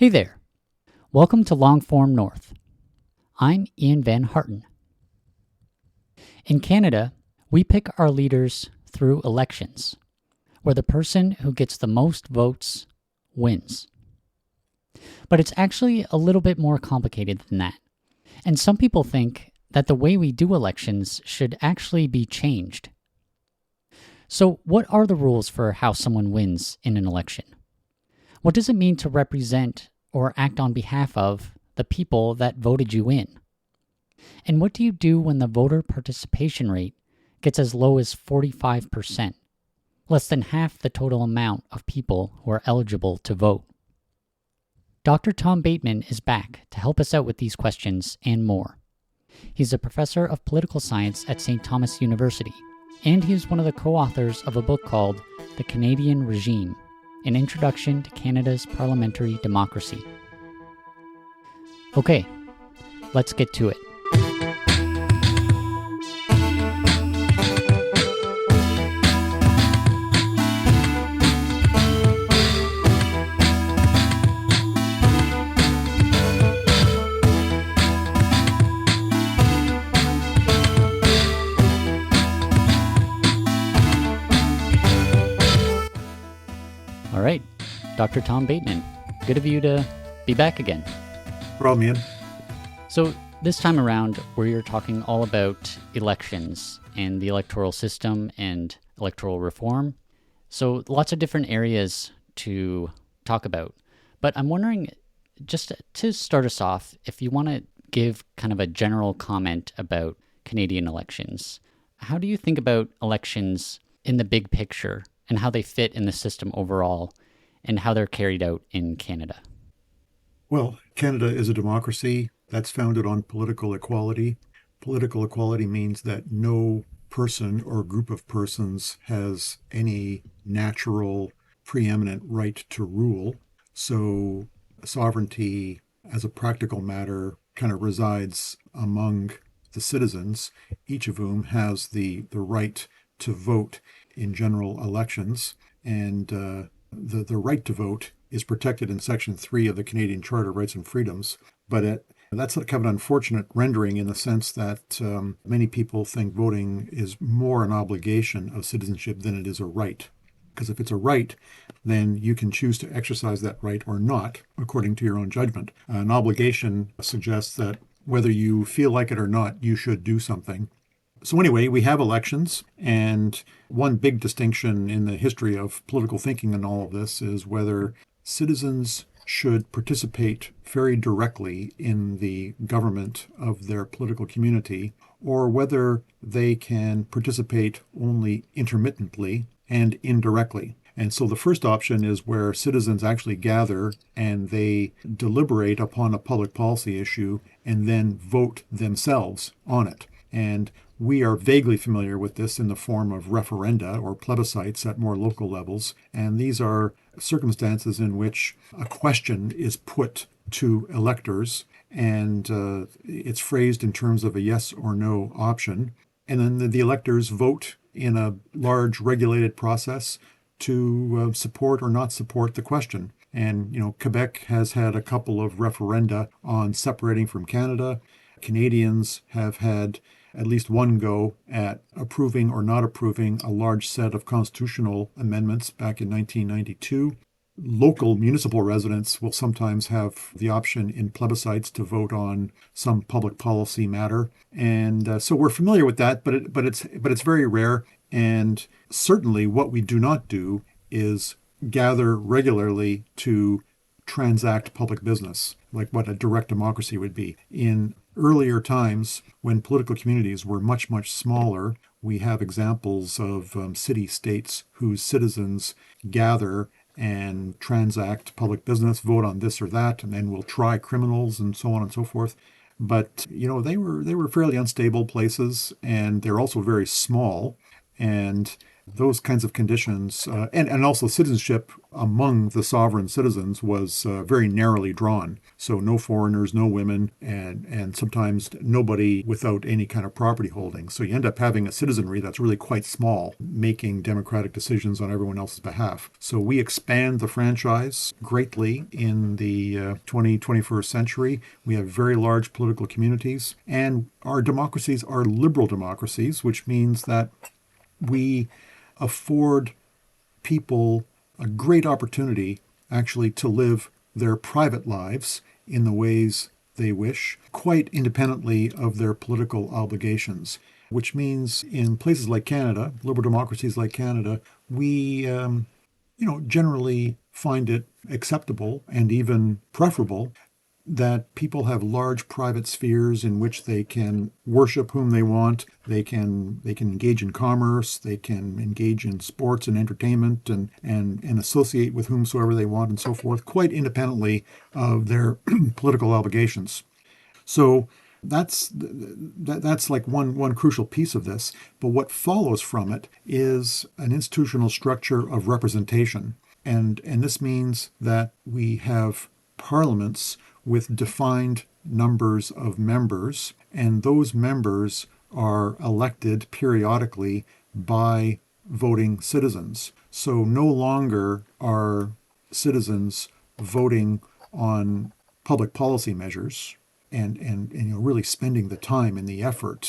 Hey there. Welcome to Longform North. I'm Ian Van Harten. In Canada, we pick our leaders through elections, where the person who gets the most votes wins. But it's actually a little bit more complicated than that. And some people think that the way we do elections should actually be changed. So, what are the rules for how someone wins in an election? What does it mean to represent or act on behalf of the people that voted you in? And what do you do when the voter participation rate gets as low as 45%, less than half the total amount of people who are eligible to vote? Dr. Tom Bateman is back to help us out with these questions and more. He's a professor of political science at St. Thomas University, and he is one of the co-authors of a book called The Canadian Regime: An Introduction to Canada's Parliamentary Democracy. Okay, let's get to it. All right, Dr. Tom Bateman, good of you to be back again. Problem, Ian. So this time around, we're talking all about elections and the electoral system and electoral reform. So lots of different areas to talk about. But I'm wondering, just to start us off, if you want to give kind of a general comment about Canadian elections. How do you think about elections in the big picture and how they fit in the system overall and how they're carried out in Canada? Well, Canada is a democracy that's founded on political equality. Political equality means that no person or group of persons has any natural preeminent right to rule. So sovereignty, as a practical matter, kind of resides among the citizens, each of whom has the right to vote in general elections. And the right to vote is protected in Section 3 of the Canadian Charter of Rights and Freedoms. But that's kind of an unfortunate rendering in the sense that many people think voting is more an obligation of citizenship than it is a right. Because if it's a right, then you can choose to exercise that right or not, according to your own judgment. An obligation suggests that whether you feel like it or not, you should do something. So anyway, we have elections, and one big distinction in the history of political thinking in all of this is whether citizens should participate very directly in the government of their political community, or whether they can participate only intermittently and indirectly. And so the first option is where citizens actually gather and they deliberate upon a public policy issue and then vote themselves on it. And we are vaguely familiar with this in the form of referenda or plebiscites at more local levels. And these are circumstances in which a question is put to electors and it's phrased in terms of a yes or no option. And then the electors vote in a large regulated process to support or not support the question. And, Quebec has had a couple of referenda on separating from Canada. Canadians have had at least one go at approving or not approving a large set of constitutional amendments back in 1992. Local municipal residents will sometimes have the option in plebiscites to vote on some public policy matter. And so we're familiar with that, but it's very rare. And certainly what we do not do is gather regularly to transact public business, like what a direct democracy would be. In earlier times, when political communities were much, much smaller, we have examples of city-states whose citizens gather and transact public business, vote on this or that, and then will try criminals and so on and so forth. But, they were fairly unstable places, and they're also very small. And those kinds of conditions, and also citizenship among the sovereign citizens was very narrowly drawn. So no foreigners, no women, and sometimes nobody without any kind of property holding. So you end up having a citizenry that's really quite small, making democratic decisions on everyone else's behalf. So we expand the franchise greatly in the 21st century. We have very large political communities, and our democracies are liberal democracies, which means that we afford people a great opportunity actually to live their private lives in the ways they wish, quite independently of their political obligations. Which means in places like Canada, liberal democracies like Canada, we generally find it acceptable and even preferable that people have large private spheres in which they can worship whom they want. They can engage in commerce. They can engage in sports and entertainment and associate with whomsoever they want and so forth, quite independently of their political obligations. So that's like one crucial piece of this. But what follows from it is an institutional structure of representation, and this means that we have parliaments with defined numbers of members, and those members are elected periodically by voting citizens. So no longer are citizens voting on public policy measures and really spending the time and the effort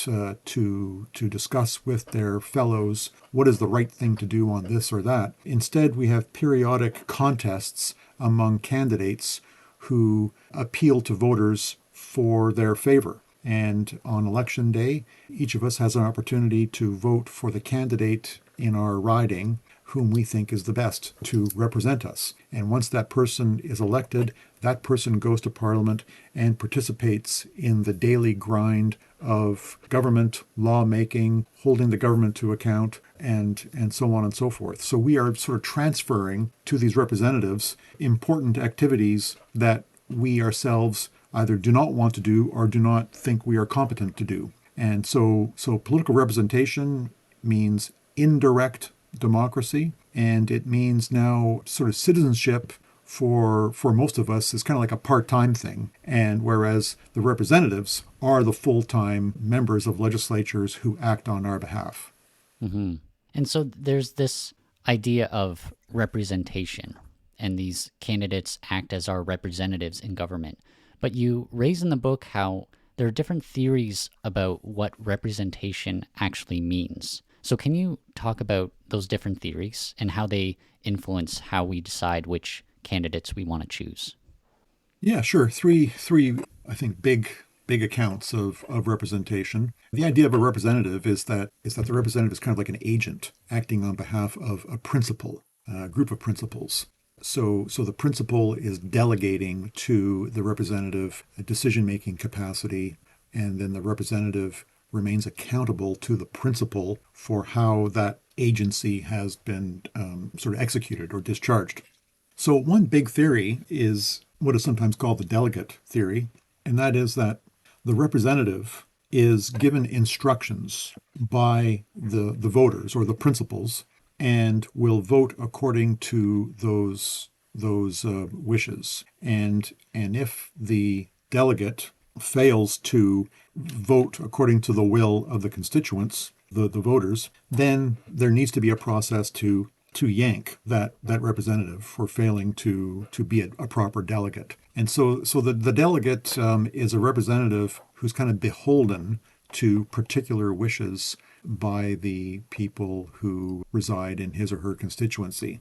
to discuss with their fellows what is the right thing to do on this or that. Instead, we have periodic contests among candidates who appeal to voters for their favor. And on election day, each of us has an opportunity to vote for the candidate in our riding whom we think is the best to represent us. And once that person is elected, that person goes to Parliament and participates in the daily grind of government, lawmaking, holding the government to account, and so on and so forth. So we are sort of transferring to these representatives important activities that we ourselves either do not want to do or do not think we are competent to do. And so political representation means indirect democracy, and it means now sort of citizenship for most of us is kind of like a part-time thing, and whereas the representatives are the full-time members of legislatures who act on our behalf. And so there's this idea of representation, and these candidates act as our representatives in government. But you raise in the book how there are different theories about what representation actually means. So can you talk about those different theories and how they influence how we decide which candidates we want to choose? Yeah, sure. Three I think big accounts of representation. The idea of a representative is that the representative is kind of like an agent acting on behalf of a principal, a group of principals. So the principal is delegating to the representative a decision-making capacity, and then the representative remains accountable to the principal for how that agency has been sort of executed or discharged. So, one big theory is what is sometimes called the delegate theory, and that is that the representative is given instructions by the voters or the principals and will vote according to those wishes. And if the delegate fails to vote according to the will of the constituents, the voters, then there needs to be a process to yank that representative for failing to be a proper delegate. And so the delegate is a representative who's kind of beholden to particular wishes by the people who reside in his or her constituency.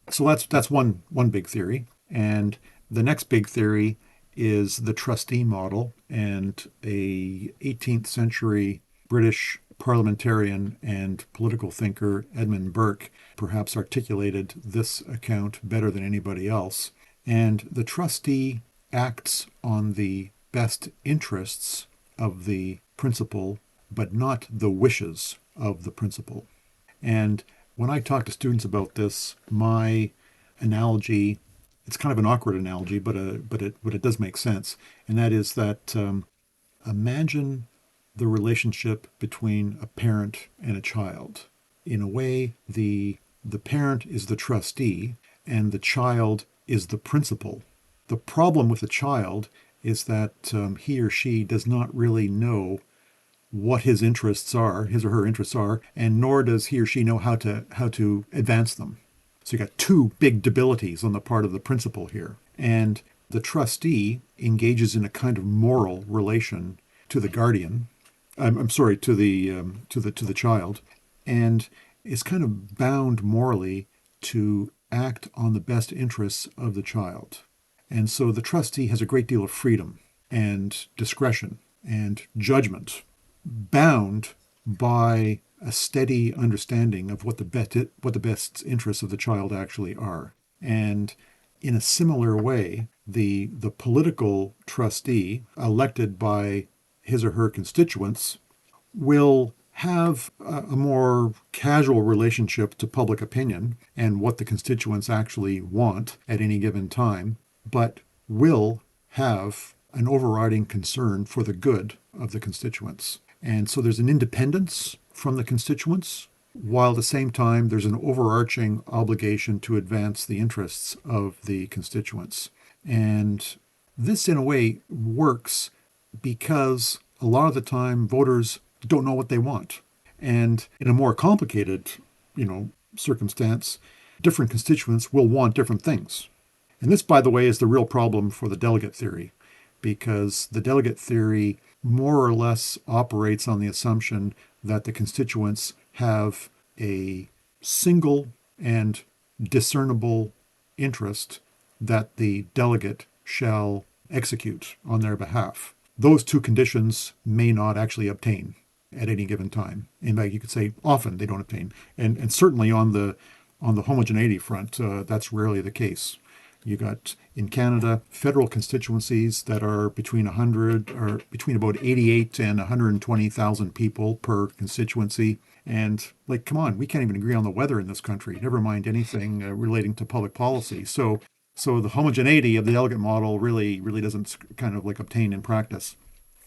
So that's one big theory. And the next big theory is the trustee model, and a 18th century British parliamentarian and political thinker Edmund Burke perhaps articulated this account better than anybody else. And the trustee acts on the best interests of the principal, but not the wishes of the principal. And when I talk to students about this, my analogy, it's kind of an awkward analogy, but it does make sense, and that is that imagine the relationship between a parent and a child. in a way, the parent is the trustee and the child is the principal. The problem with the child is that he or she does not really know what his interests are, his or her interests are, and nor does he or she know how to advance them. So you got two big debilities on the part of the principal here. And the trustee engages in a kind of moral relation to the guardian. I'm sorry, to the child, and is kind of bound morally to act on the best interests of the child. And so the trustee has a great deal of freedom and discretion and judgment, bound by a steady understanding of what the best interests of the child actually are. And in a similar way, the political trustee elected by his or her constituents will have a more casual relationship to public opinion and what the constituents actually want at any given time, but will have an overriding concern for the good of the constituents. And so there's an independence from the constituents, while at the same time there's an overarching obligation to advance the interests of the constituents. And this, in a way, works because a lot of the time voters don't know what they want. And in a more complicated, circumstance, different constituents will want different things. And this, by the way, is the real problem for the delegate theory, because the delegate theory more or less operates on the assumption that the constituents have a single and discernible interest that the delegate shall execute on their behalf. Those two conditions may not actually obtain at any given time. In fact, you could say often they don't obtain, and certainly on the homogeneity front, that's rarely the case. You got in Canada federal constituencies that are between 100 or between about 88 and 120,000 people per constituency. And like, come on, we can't even agree on the weather in this country. Never mind anything relating to public policy. So the homogeneity of the delegate model really doesn't kind of like obtain in practice.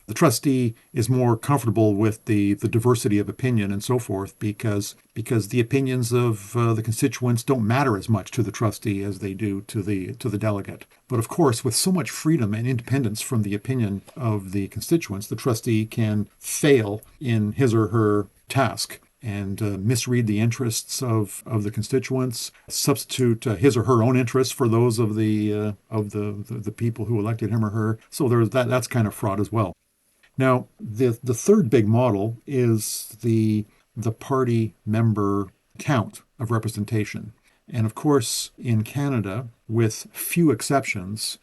The trustee is more comfortable with the diversity of opinion and so forth because the opinions of the constituents don't matter as much to the trustee as they do to the delegate. But of course, with so much freedom and independence from the opinion of the constituents, the trustee can fail in his or her task and misread the interests of the constituents, substitute his or her own interests for those of the people who elected him or her. So that's kind of fraud as well. Now, the third big model is the party member count of representation. And of course, in Canada, with few exceptions,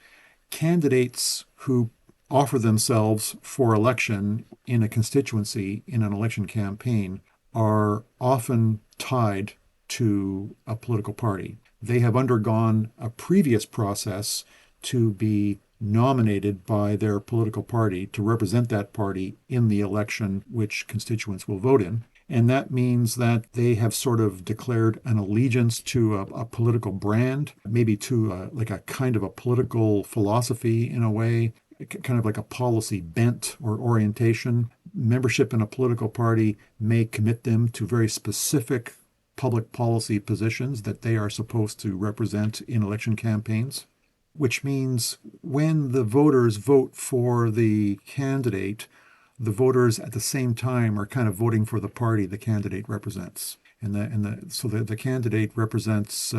candidates who offer themselves for election in a constituency in an election campaign are often tied to a political party. They have undergone a previous process to be nominated by their political party to represent that party in the election which constituents will vote in. And that means that they have sort of declared an allegiance to a political brand, maybe to like a kind of a political philosophy in a way, kind of like a policy bent or orientation. Membership in a political party may commit them to very specific public policy positions that they are supposed to represent in election campaigns, which means when the voters vote for the candidate, the voters at the same time are kind of voting for the party the candidate represents. So the candidate represents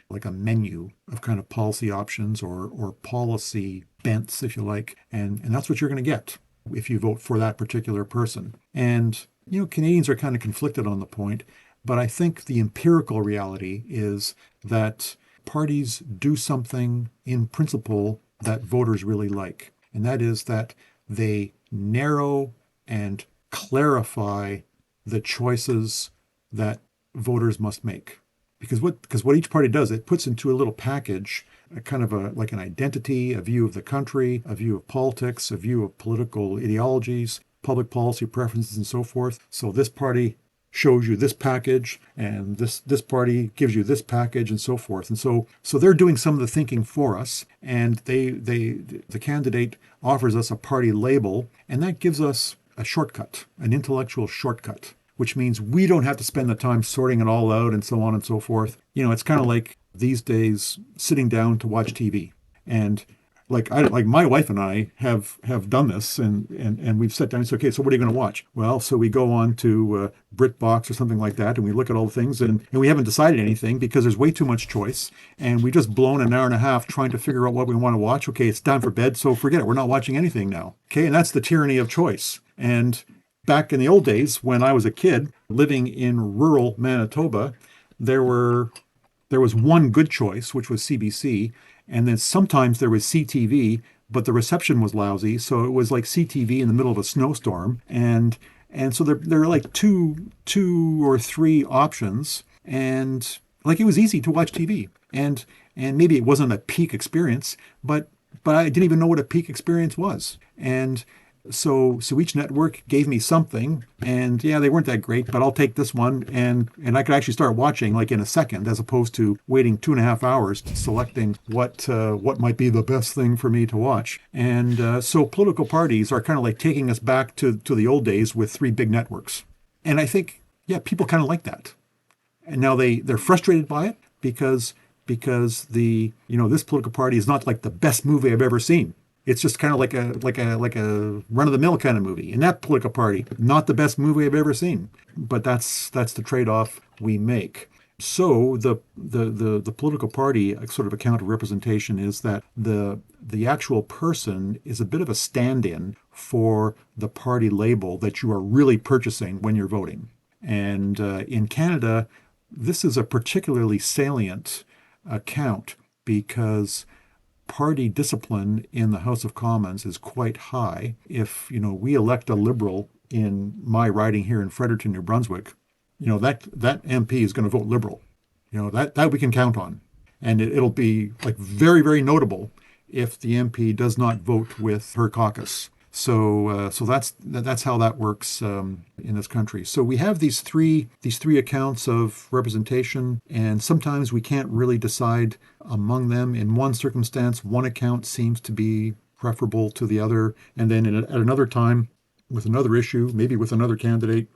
like a menu of kind of policy options or policy bents, if you like, and that's what you're going to get if you vote for that particular person. And Canadians are kind of conflicted on the point, but I think the empirical reality is that parties do something in principle that voters really like, and that is that they narrow and clarify the choices that voters must make. Because what each party does, it puts into a little package a kind of like an identity, a view of the country, a view of politics, a view of political ideologies, public policy preferences, and so forth. So this party shows you this package, and this party gives you this package, and so forth. And so they're doing some of the thinking for us, and the candidate offers us a party label, and that gives us a shortcut, an intellectual shortcut. which means we don't have to spend the time sorting it all out and so on and so forth. It's kind of like these days sitting down to watch TV. And like my wife and I have done this, and we've sat down and said, okay, so what are you going to watch? Well, so we go on to BritBox or something like that, and we look at all the things, and we haven't decided anything because there's way too much choice, and we just blown an hour and a half trying to figure out what we want to watch. Okay, it's time for bed, so forget it. We're not watching anything now. Okay, and that's the tyranny of choice. And back in the old days, when I was a kid living in rural Manitoba, there were there was one good choice, which was CBC, and then sometimes there was CTV, but the reception was lousy, so it was like CTV in the middle of a snowstorm, and so there are like two or three options, and like it was easy to watch TV, and maybe it wasn't a peak experience, but I didn't even know what a peak experience was, and so each network gave me something, and yeah, they weren't that great, but I'll take this one, and I could actually start watching like in a second, as opposed to waiting 2.5 hours selecting what might be the best thing for me to watch. And so political parties are kind of like taking us back to the old days with three big networks, and I think yeah, people kind of like that. And now they're frustrated by it because the this political party is not like the best movie I've ever seen. It's just kind of like a run of the mill kind of movie. And that political party, not the best movie I've ever seen. But that's the trade off we make. So the political party sort of account of representation is that the actual person is a bit of a stand-in for the party label that you are really purchasing when you're voting. And in Canada, this is a particularly salient account because party discipline in the House of Commons is quite high. If we elect a Liberal in my riding here in Fredericton, New Brunswick, that MP is going to vote Liberal. That we can count on, and it'll be like very, very notable if the MP does not vote with her caucus. So that's how that works in this country. So we have these three accounts of representation, and sometimes we can't really decide among them. In one circumstance, one account seems to be preferable to the other, and then at another time, with another issue, maybe with another candidate,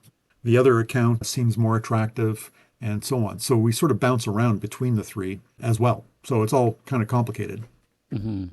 the other account seems more attractive, and so on. So we sort of bounce around between the three as well. So it's all kind of complicated. Hmm.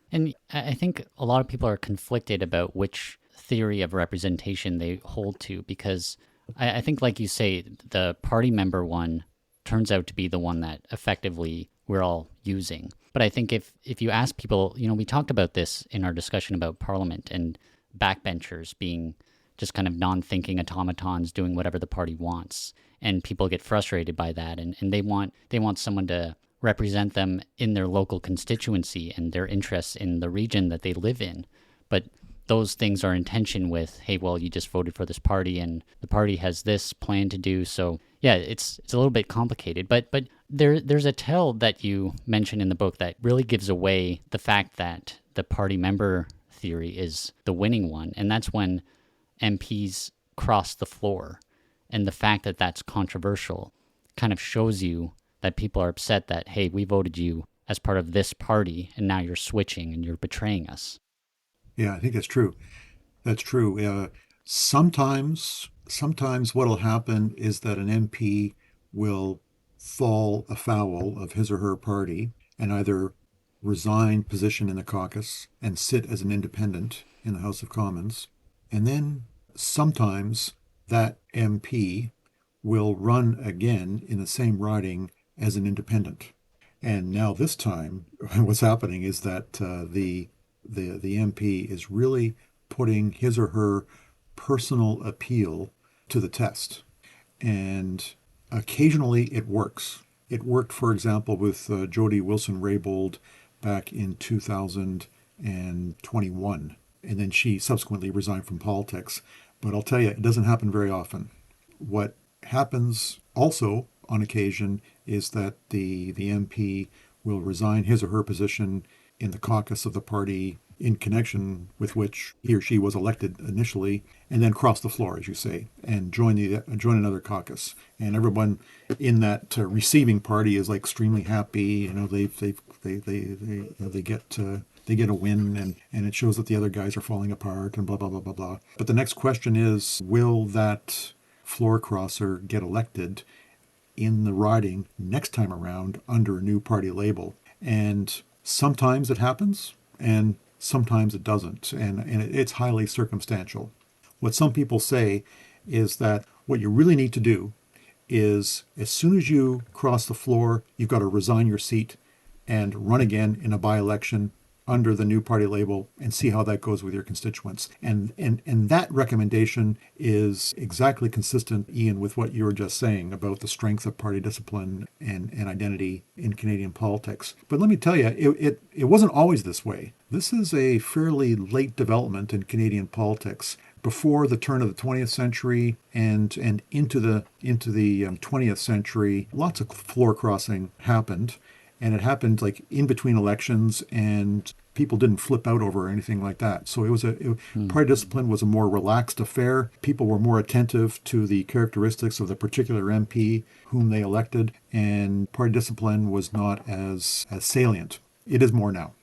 And I think a lot of people are conflicted about which theory of representation they hold to, because I think, like you say, the party member one turns out to be the one that effectively we're all using. But I think if you ask people, we talked about this in our discussion about Parliament and backbenchers being just kind of non-thinking automatons doing whatever the party wants, and people get frustrated by that, and they want someone to represent them in their local constituency and their interests in the region that they live in. But those things are in tension with, hey, well, you just voted for this party and the party has this plan to do. So yeah, it's a little bit complicated. But there's a tell that you mentioned in the book that really gives away the fact that the party member theory is the winning one. And that's when MPs cross the floor. And the fact that that's controversial kind of shows you that people are upset that, hey, we voted you as part of this party, and now you're switching and you're betraying us. Yeah, I think that's true. That's true. Sometimes what'll happen is that an MP will fall afoul of his or her party and either resign position in the caucus and sit as an independent in the House of Commons. And then sometimes that MP will run again in the same riding as an independent. And now this time, what's happening is that the MP is really putting his or her personal appeal to the test. And occasionally it works. It worked, for example, with Jody Wilson-Raybould back in 2021. And then she subsequently resigned from politics. But I'll tell you, it doesn't happen very often. What happens also on occasion is that the MP will resign his or her position in the caucus of the party in connection with which he or she was elected initially, and then cross the floor, as you say, and join another caucus. And everyone in that receiving party is like extremely happy. They get a win, and it shows that the other guys are falling apart, and blah blah blah blah blah. But the next question is, will that floor crosser get elected in the riding next time around under a new party label. And sometimes it happens, and sometimes it doesn't. And it's highly circumstantial. What some people say is that what you really need to do is as soon as you cross the floor, you've got to resign your seat and run again in a by-election under the new party label and see how that goes with your constituents. And that recommendation is exactly consistent, Ian, with what you were just saying about the strength of party discipline and identity in Canadian politics. But let me tell you, it wasn't always this way. This is a fairly late development in Canadian politics. Before the turn of the 20th century and into the 20th century, lots of floor crossing happened, and it happened like in between elections, and people didn't flip out over anything like that. So party discipline was a more relaxed affair. People were more attentive to the characteristics of the particular MP whom they elected, and party discipline was not as salient. It is more now.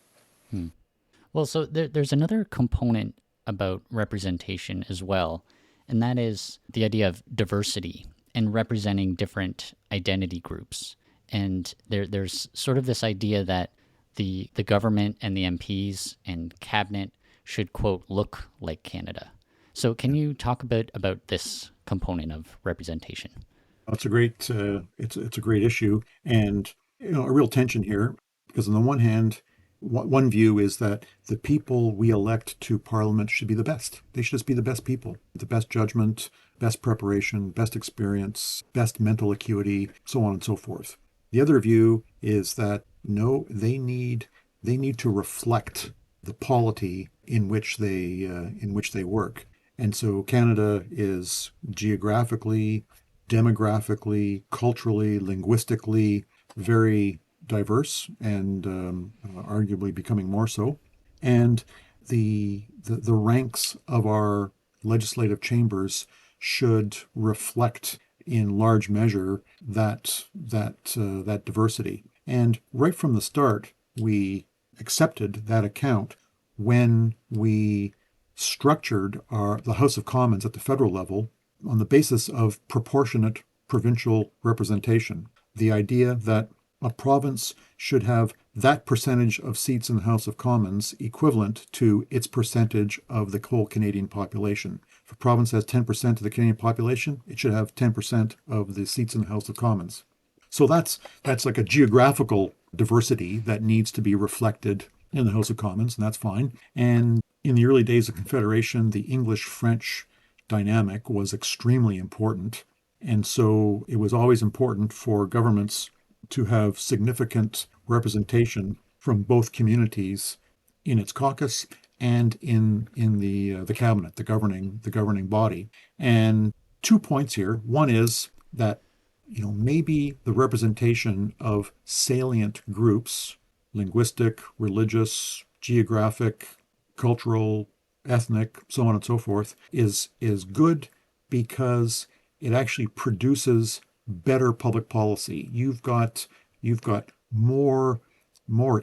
Well, so there's another component about representation as well, and that is the idea of diversity and representing different identity groups. And there's sort of this idea that the government and the MPs and cabinet should, quote, look like Canada. So can you talk a bit about this component of representation? It's a great it's a great issue, and a real tension here, because on the one hand, one view is that the people we elect to Parliament should be the best. They should just be the best people, the best judgment, best preparation, best experience, best mental acuity, so on and so forth. The other view is that no, they need to reflect the polity in which they work. And so Canada is geographically, demographically, culturally, linguistically very diverse, and arguably becoming more so. And the ranks of our legislative chambers should reflect in large measure that diversity. And right from the start, we accepted that account when we structured the House of Commons at the federal level on the basis of proportionate provincial representation. The idea that a province should have that percentage of seats in the House of Commons equivalent to its percentage of the whole Canadian population. If a province has 10% of the Canadian population, it should have 10% of the seats in the House of Commons. So that's like a geographical diversity that needs to be reflected in the House of Commons, and that's fine. And in the early days of Confederation, the English-French dynamic was extremely important. And so it was always important for governments to have significant representation from both communities in its caucus and in the cabinet, the governing body. And 2 points here. One is that maybe the representation of salient groups, linguistic, religious, geographic, cultural, ethnic, so on and so forth, is good because it actually produces better public policy. You've got more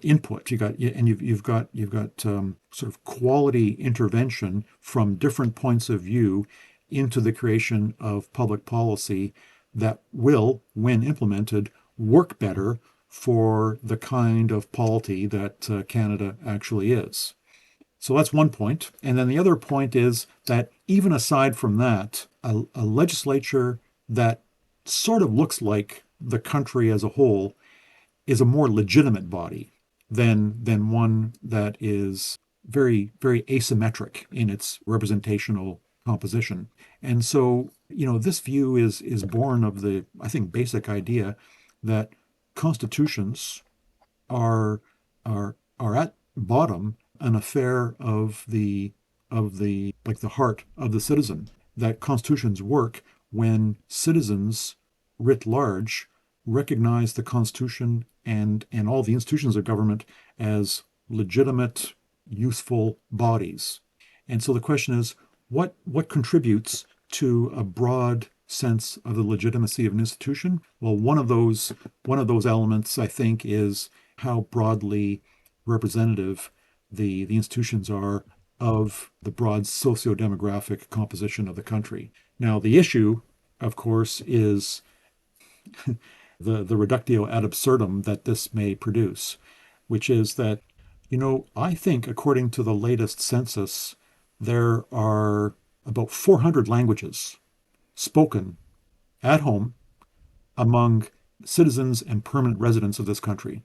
input. You've got sort of quality intervention from different points of view into the creation of public policy that will, when implemented, work better for the kind of polity that Canada actually is. So that's one point. And then the other point is that even aside from that, a legislature that sort of looks like the country as a whole is a more legitimate body than one that is very, very asymmetric in its representational composition. And so, this view is born of the, I think, basic idea that constitutions are at bottom an affair of the like the heart of the citizen. That constitutions work when citizens writ large recognize the Constitution and all the institutions of government as legitimate, useful bodies. And so the question is, what contributes to a broad sense of the legitimacy of an institution? Well, one of those elements, I think, is how broadly representative the institutions are of the broad socio-demographic composition of the country. Now, the issue of course, is the reductio ad absurdum that this may produce, which is that, I think according to the latest census, there are about 400 languages spoken at home among citizens and permanent residents of this country.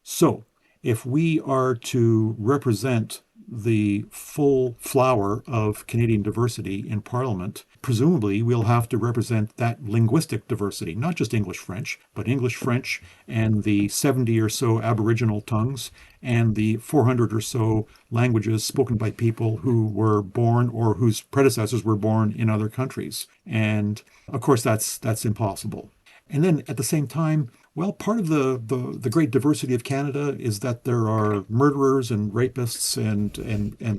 So, if we are to represent the full flower of Canadian diversity in Parliament, presumably we'll have to represent that linguistic diversity, not just English French, but English French and the 70 or so Aboriginal tongues and the 400 or so languages spoken by people who were born or whose predecessors were born in other countries. And of course, that's impossible. And then at the same time, well, part of the great diversity of Canada is that there are murderers and rapists and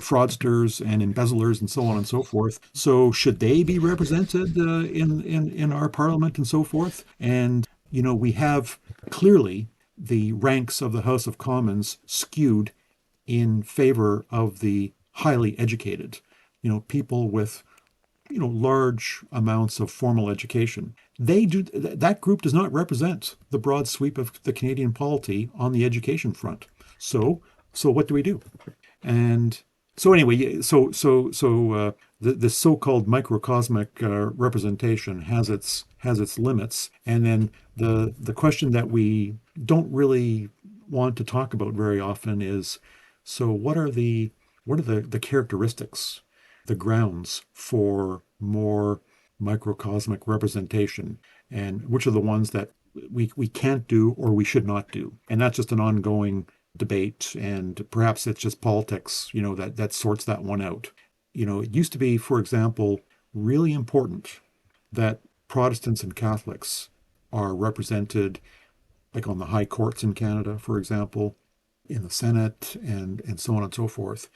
fraudsters and embezzlers and so on and so forth. So should they be represented in our parliament and so forth? And we have clearly the ranks of the House of Commons skewed in favor of the highly educated, people with large amounts of formal education. That group does not represent the broad sweep of the Canadian polity on the education front. So what do we do? And so anyway, the so-called microcosmic representation has its limits, and then the question that we don't really want to talk about very often is, so what are the characteristics, the grounds for more microcosmic representation, and which are the ones that we can't do or we should not do? And that's just an ongoing debate, and perhaps it's just politics, that sorts that one out. It used to be, for example, really important that Protestants and Catholics are represented, like on the high courts in Canada, for example, in the Senate, and so on and so forth.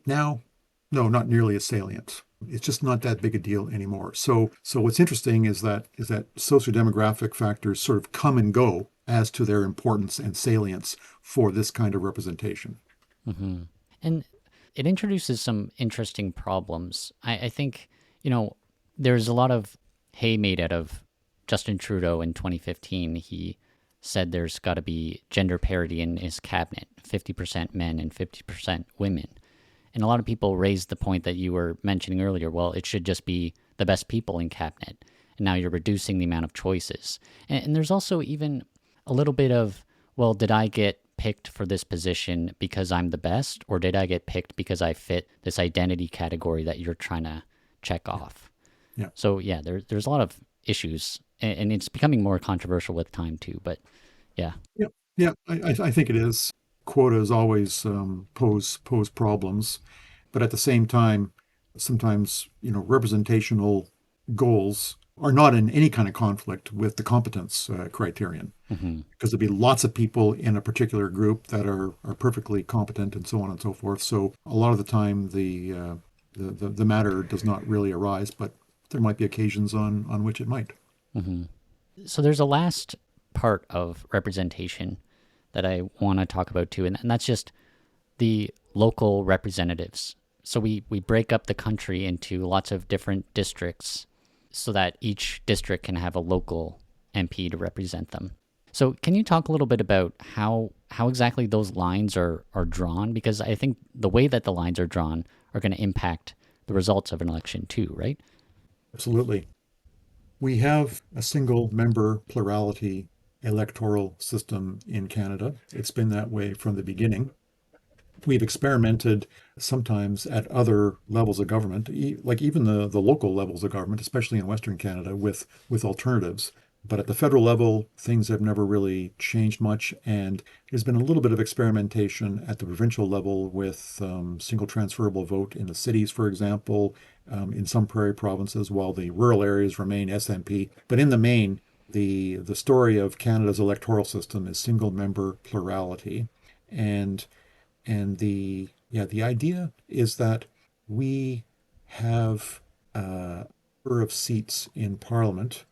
Now, no, not nearly as salient. It's just not that big a deal anymore. So what's interesting is that sociodemographic factors sort of come and go as to their importance and salience for this kind of representation. Hmm. And it introduces some interesting problems. I think, there's a lot of hay made out of Justin Trudeau in 2015. He said there's got to be gender parity in his cabinet, 50% men and 50% women. And a lot of people raised the point that you were mentioning earlier. Well, it should just be the best people in cabinet. And now you're reducing the amount of choices. And there's also even a little bit of, well, did I get picked for this position because I'm the best? Or did I get picked because I fit this identity category that you're trying to check off? Yeah. So, yeah, there's a lot of issues. And it's becoming more controversial with time, too. But, yeah. Yeah. Yeah. I think it is. Quotas always pose problems, but at the same time, sometimes representational goals are not in any kind of conflict with the competence criterion, Hmm. because there'll be lots of people in a particular group that are perfectly competent and so on and so forth. So a lot of the time, the matter does not really arise, but there might be occasions on which it might. Hmm. So there's a last part of representation that I want to talk about too, and that's just the local representatives. So we break up the country into lots of different districts so that each district can have a local MP to represent them. So can you talk a little bit about how exactly those lines are drawn? Because I think the way that the lines are drawn are going to impact the results of an election too, right? Absolutely. We have a single member plurality electoral system in Canada. It's been that way from the beginning. We've experimented sometimes at other levels of government, like even the local levels of government, especially in Western Canada, with alternatives. But at the federal level, things have never really changed much, and there's been a little bit of experimentation at the provincial level with single transferable vote in the cities, for example, in some prairie provinces, while the rural areas remain SNP. But in the main, the story of Canada's electoral system is single member plurality, and the idea is that we have a number of seats in Parliament.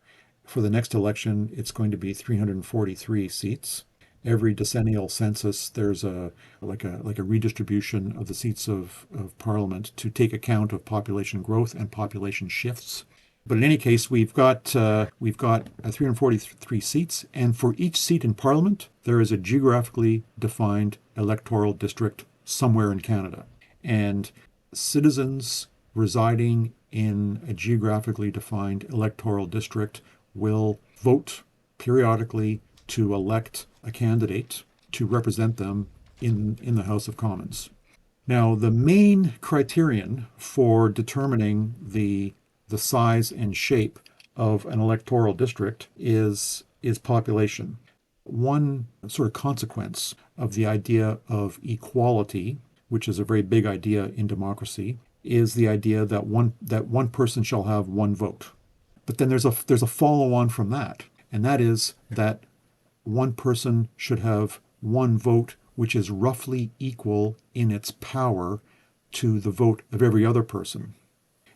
For the next election, it's going to be 343 seats. Every decennial census, there's a redistribution of the seats of Parliament to take account of population growth and population shifts. But in any case, we've got 343 seats, and for each seat in Parliament, there is a geographically defined electoral district somewhere in Canada, and citizens residing in a geographically defined electoral district will vote periodically to elect a candidate to represent them in the House of Commons. Now, the main criterion for determining the size and shape of an electoral district is population. One sort of consequence of the idea of equality, which is a very big idea in democracy, is the idea that one person shall have one vote. But then there's a follow on from that, and that is that one person should have one vote which is roughly equal in its power to the vote of every other person.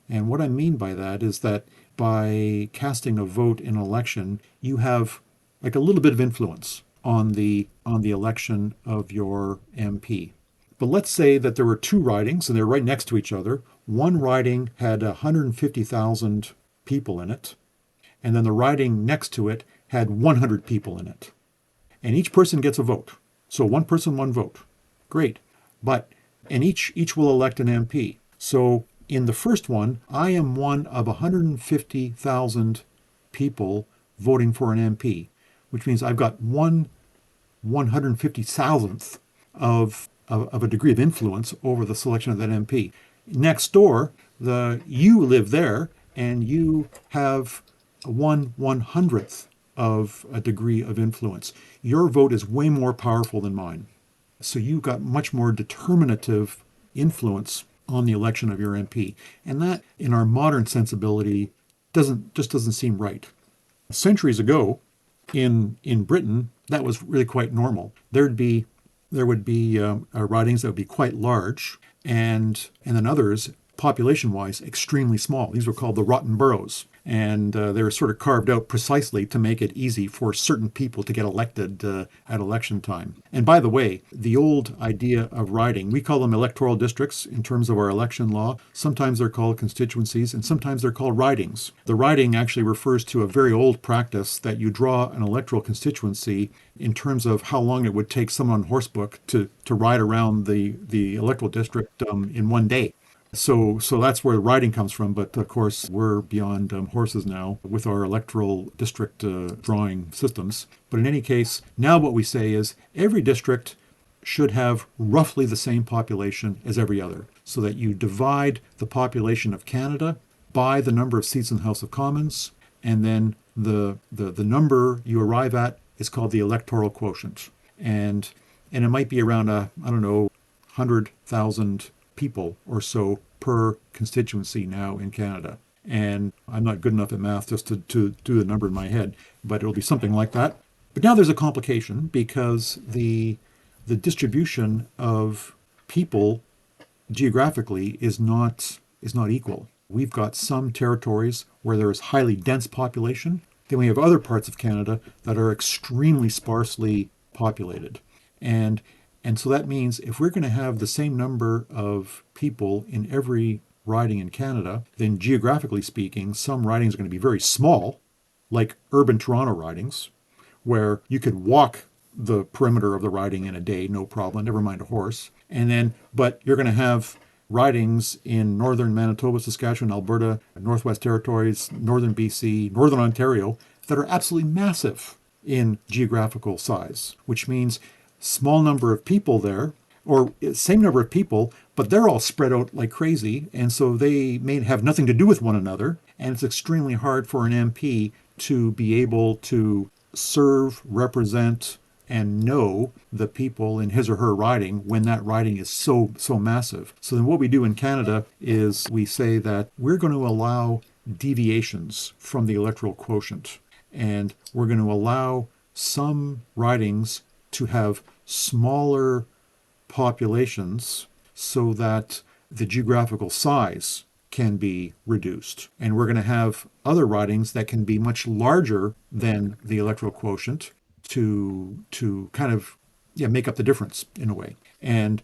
And what I mean by that is that by casting a vote in an election, you have like a little bit of influence on the election of your MP. But let's say that there were two ridings and they're right next to each other. One riding had 150,000 people in it, and then the riding next to it had 100 people in it. And each person gets a vote. So one person, one vote. Great. But and each will elect an MP. So in the first one, I am one of 150,000 people voting for an MP, which means I've got 150,000th of a degree of influence over the selection of that MP. Next door, you live there and you have 1/100th of a degree of influence. Your vote is way more powerful than mine. So you've got much more determinative influence on the election of your MP. And that, in our modern sensibility, doesn't seem right. Centuries ago, in Britain, that was really quite normal. There would be ridings that would be quite large, and then others, population-wise, extremely small. These were called the rotten boroughs, and they were sort of carved out precisely to make it easy for certain people to get elected at election time. And by the way, the old idea of riding, we call them electoral districts in terms of our election law. Sometimes they're called constituencies, and sometimes they're called ridings. The riding actually refers to a very old practice that you draw an electoral constituency in terms of how long it would take someone on horseback to ride around the electoral district in one day. So that's where riding comes from. But of course, we're beyond horses now with our electoral district drawing systems. But in any case, now what we say is every district should have roughly the same population as every other, so that you divide the population of Canada by the number of seats in the House of Commons, and then the number you arrive at is called the electoral quotient. And it might be around I don't know, 100,000 people or so per constituency now in Canada. And I'm not good enough at math just to do the number in my head, but it'll be something like that. But now there's a complication because the distribution of people geographically is not equal. We've got some territories where there is highly dense population. Then we have other parts of Canada that are extremely sparsely populated. And and so that means if we're going to have the same number of people in every riding in Canada, then geographically speaking, some ridings are going to be very small, like urban Toronto ridings, where you could walk the perimeter of the riding in a day, no problem, never mind a horse. But you're going to have ridings in northern Manitoba, Saskatchewan, Alberta, Northwest Territories, northern BC, northern Ontario that are absolutely massive in geographical size, which means small number of people there, or same number of people, but they're all spread out like crazy, and so they may have nothing to do with one another, and it's extremely hard for an MP to be able to serve, represent, and know the people in his or her riding when that riding is so massive. So then what we do in Canada is we say that we're going to allow deviations from the electoral quotient, and we're going to allow some ridings to have smaller populations so that the geographical size can be reduced. And we're going to have other ridings that can be much larger than the electoral quotient to kind of make up the difference in a way. And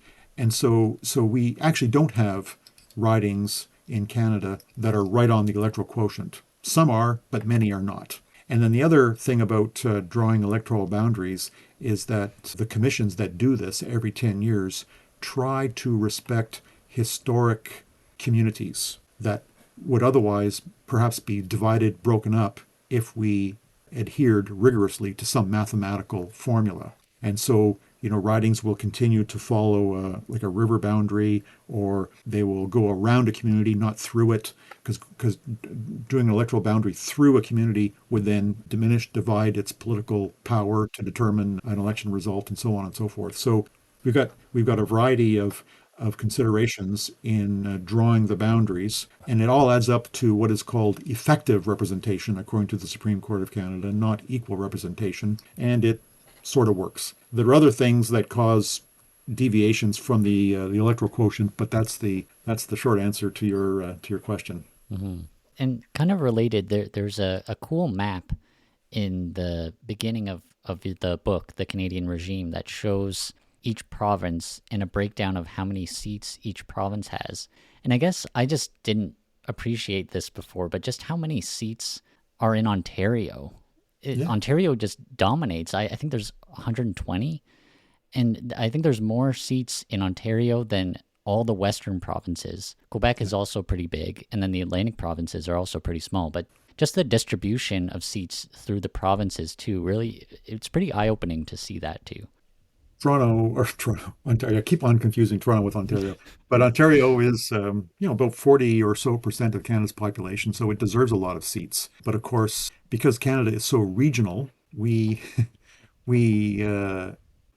so we actually don't have ridings in Canada that are right on the electoral quotient. Some are, but many are not. And then the other thing about drawing electoral boundaries is that the commissions that do this every 10 years try to respect historic communities that would otherwise perhaps be divided, broken up, if we adhered rigorously to some mathematical formula. And so, ridings will continue to follow like a river boundary, or they will go around a community, not through it, because doing an electoral boundary through a community would then diminish, divide its political power to determine an election result, and so on and so forth. So we've got a variety of considerations in drawing the boundaries, and it all adds up to what is called effective representation, according to the Supreme Court of Canada, not equal representation, and it sort of works. There are other things that cause deviations from the electoral quotient, but that's the short answer to your question. And kind of related, there's a cool map in the beginning of the book, The Canadian Regime, that shows each province and a breakdown of how many seats each province has. And I guess I just didn't appreciate this before, but just how many seats are in Ontario. Yeah, Ontario just dominates. I think there's 120, and I think there's more seats in Ontario than all the western provinces. Quebec yeah. is also pretty big, and then the Atlantic provinces are also pretty small. But just the distribution of seats through the provinces too, really, it's pretty eye-opening to see that too. Ontario. I keep on confusing Toronto with Ontario, but Ontario is, about 40 or so percent of Canada's population, so it deserves a lot of seats. But of course, because Canada is so regional, we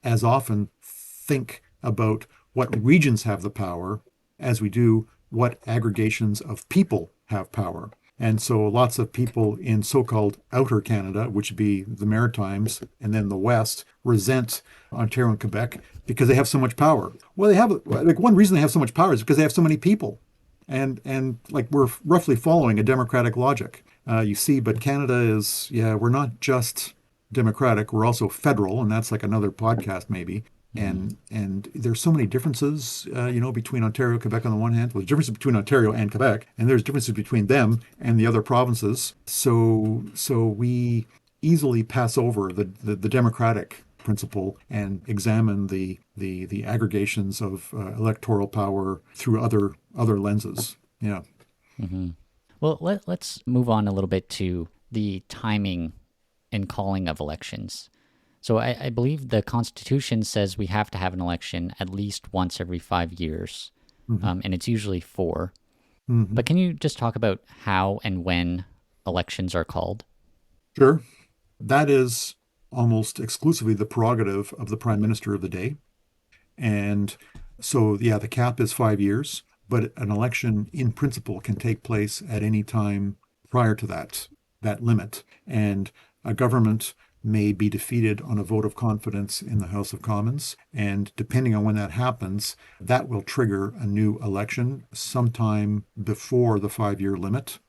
as often think about what regions have the power as we do what aggregations of people have power. And so lots of people in so-called outer Canada, which would be the Maritimes and then the West, resent Ontario and Quebec because they have so much power. Well, they have, like, one reason they have so much power is because they have so many people. And like, we're roughly following a democratic logic. You see, but Canada is, yeah, we're not just democratic, we're also federal, and that's like another podcast maybe. Mm-hmm. And there's so many differences, between Ontario, Quebec on the one hand. Well, there's differences between Ontario and Quebec, and there's differences between them and the other provinces. So we easily pass over the democratic principle and examine the aggregations of electoral power through other lenses. Yeah. Mm-hmm. Well, let's move on a little bit to the timing and calling of elections. So I believe the Constitution says we have to have an election at least once every 5 years, Hmm. and it's usually four. Hmm. But can you just talk about how and when elections are called? Sure. That is almost exclusively the prerogative of the prime minister of the day. And so, yeah, the cap is 5 years, but an election in principle can take place at any time prior to that limit. And a government may be defeated on a vote of confidence in the House of Commons. And depending on when that happens, that will trigger a new election sometime before the 5 year limit.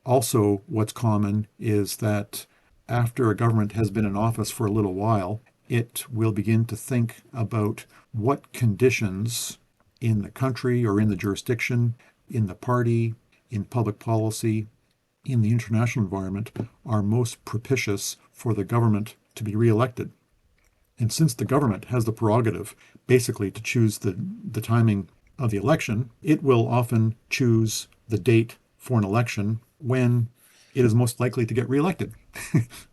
Also, what's common is that after a government has been in office for a little while, it will begin to think about what conditions in the country or in the jurisdiction, in the party, in public policy, in the international environment are most propitious for the government to be reelected. And since the government has the prerogative basically to choose the timing of the election, it will often choose the date for an election when it is most likely to get reelected.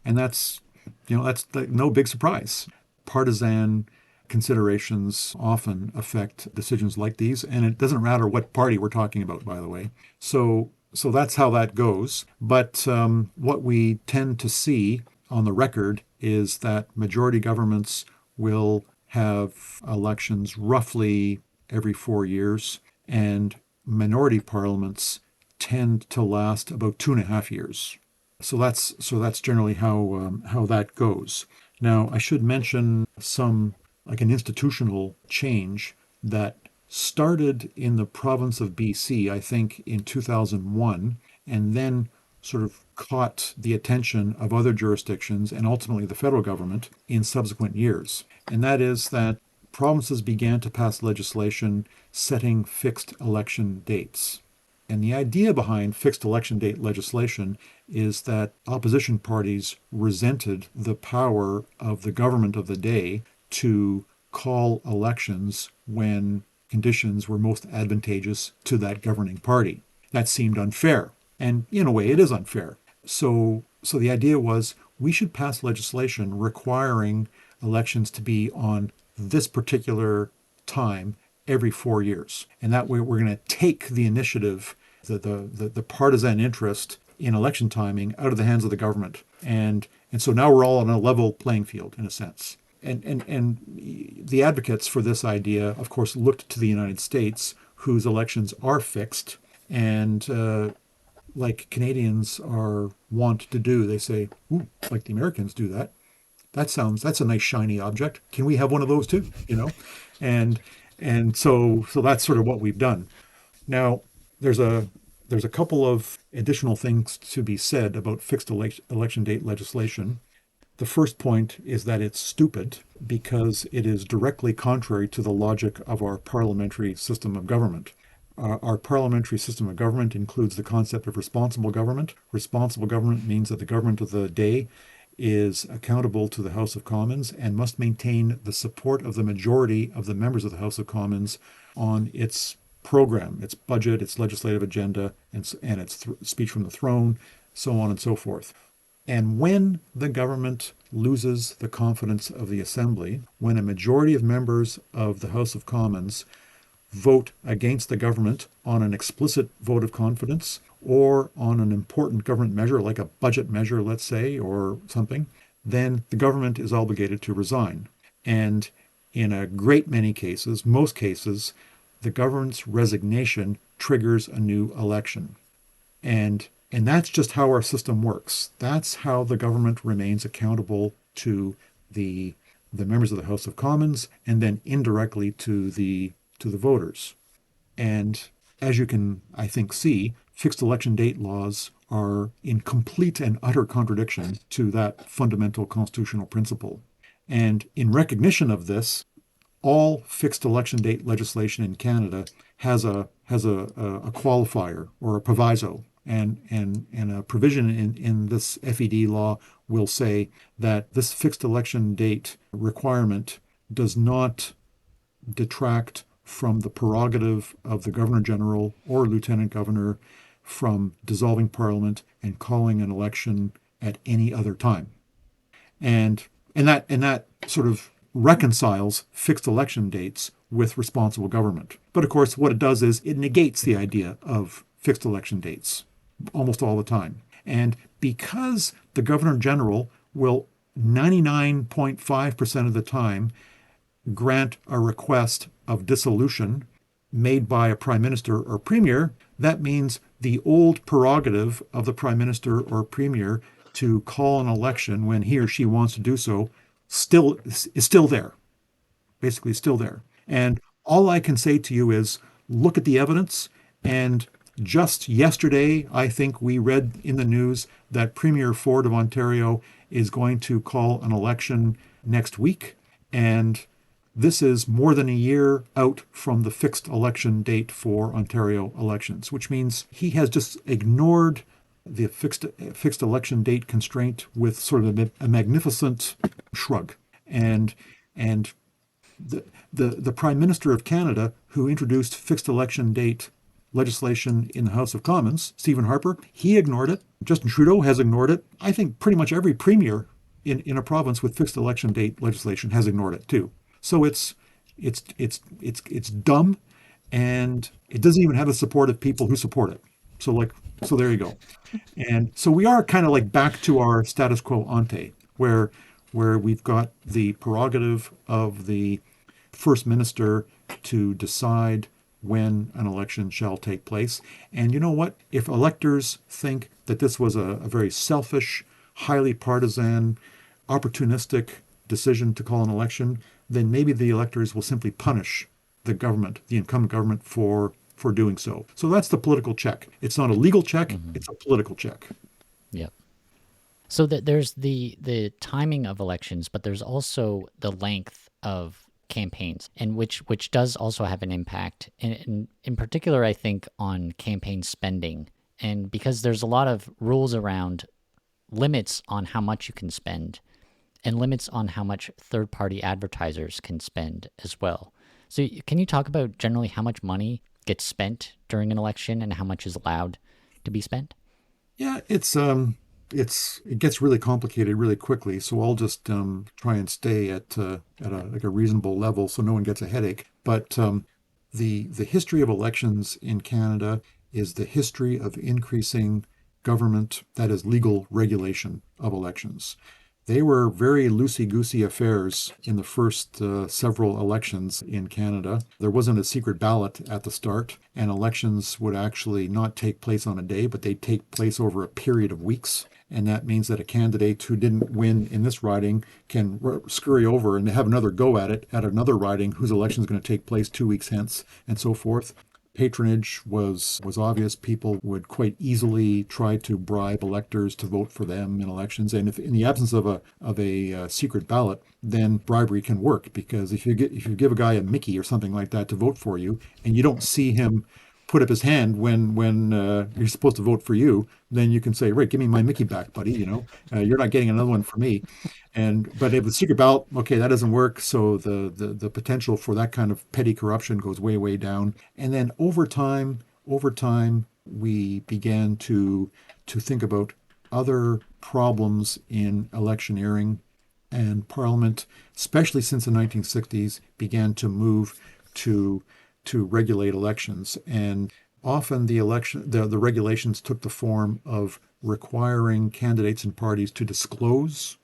And that's no big surprise. Partisan considerations often affect decisions like these, and it doesn't matter what party we're talking about, by the way. So that's how that goes. But what we tend to see on the record is that majority governments will have elections roughly every 4 years, and minority parliaments tend to last about 2.5 years. So that's generally how that goes. Now, I should mention some, like, an institutional change that started in the province of BC, I think, in 2001, and then sort of caught the attention of other jurisdictions and ultimately the federal government in subsequent years. And that is that provinces began to pass legislation setting fixed election dates. And the idea behind fixed election date legislation is that opposition parties resented the power of the government of the day to call elections when conditions were most advantageous to that governing party. That seemed unfair. And in a way, it is unfair. So the idea was we should pass legislation requiring elections to be on this particular time every 4 years. And that way we're going to take the initiative, the partisan interest in election timing out of the hands of the government. And so now we're all on a level playing field in a sense. And the advocates for this idea, of course, looked to the United States, whose elections are fixed, and like Canadians are wont to do, they say, "Ooh, like the Americans do that. That's a nice shiny object. Can we have one of those too?" And so that's sort of what we've done. Now, there's a there's a couple of additional things to be said about fixed election date legislation. The first point is that it's stupid because it is directly contrary to the logic of our parliamentary system of government. Our parliamentary system of government includes the concept of responsible government. Responsible government means that the government of the day is accountable to the House of Commons and must maintain the support of the majority of the members of the House of Commons on its program, its budget, its legislative agenda, and its speech from the throne, so on and so forth. And when the government loses the confidence of the Assembly, when a majority of members of the House of Commons vote against the government on an explicit vote of confidence or on an important government measure, like a budget measure, let's say, or something, then the government is obligated to resign. And in a great many cases, most cases, the government's resignation triggers a new election. And that's just how our system works. That's how the government remains accountable to the the members of the House of Commons and then indirectly to the voters. And as you can, I think, see, fixed election date laws are in complete and utter contradiction to that fundamental constitutional principle. And in recognition of this, all fixed election date legislation in Canada has a qualifier or a proviso, and a provision in this FED law will say that this fixed election date requirement does not detract from the prerogative of the Governor General or Lieutenant Governor from dissolving Parliament and calling an election at any other time. And that sort of reconciles fixed election dates with responsible government. But of course, what it does is it negates the idea of fixed election dates almost all the time. And because the Governor General will 99.5% of the time grant a request of dissolution made by a prime minister or premier, that means the old prerogative of the prime minister or premier to call an election when he or she wants to do so still is still there, basically still there. And all I can say to you is look at the evidence. And just yesterday, I think we read in the news that Premier Ford of Ontario is going to call an election next week. And this is more than a year out from the fixed election date for Ontario elections, which means he has just ignored the fixed election date constraint with sort of a magnificent shrug. And the Prime Minister of Canada, who introduced fixed election date legislation in the House of Commons, Stephen Harper, he ignored it. Justin Trudeau has ignored it. I think pretty much every premier in a province with fixed election date legislation has ignored it too. So it's dumb, and it doesn't even have the support of people who support it. So there you go. And so we are kind of like back to our status quo ante, where we've got the prerogative of the first minister to decide when an election shall take place. And you know what? If electors think that this was a very selfish, highly partisan, opportunistic decision to call an election, then maybe the electors will simply punish the government, the incumbent government, for doing so. So that's the political check. It's not a legal check, it's a political check. Yep. So that there's the timing of elections, but there's also the length of campaigns, and which does also have an impact, and in particular, I think, on campaign spending. And because there's a lot of rules around limits on how much you can spend and limits on how much third party advertisers can spend as well. So, can you talk about generally how much money gets spent during an election and how much is allowed to be spent? Yeah, it gets really complicated really quickly. So I'll just try and stay at a like a reasonable level so no one gets a headache. But the history of elections in Canada is the history of increasing government, that is legal regulation of elections. They were very loosey-goosey affairs in the first several elections in Canada. There wasn't a secret ballot at the start, and elections would actually not take place on a day, but they'd take place over a period of weeks. And that means that a candidate who didn't win in this riding can scurry over and have another go at it at another riding whose election is going to take place 2 weeks hence, and so forth. Patronage was obvious. People would quite easily try to bribe electors to vote for them in elections. And if in the absence of a secret ballot, then bribery can work, because if you give a guy a Mickey or something like that to vote for you, and you don't see him put up his hand when you're supposed to vote for you, then you can say, right, give me my Mickey back, buddy. You're not getting another one for me. But if the secret ballot, okay, that doesn't work. So the potential for that kind of petty corruption goes way, way down. And then over time, we began to think about other problems in electioneering, and Parliament, especially since the 1960s, began to move to regulate elections. And often the regulations took the form of requiring candidates and parties to disclose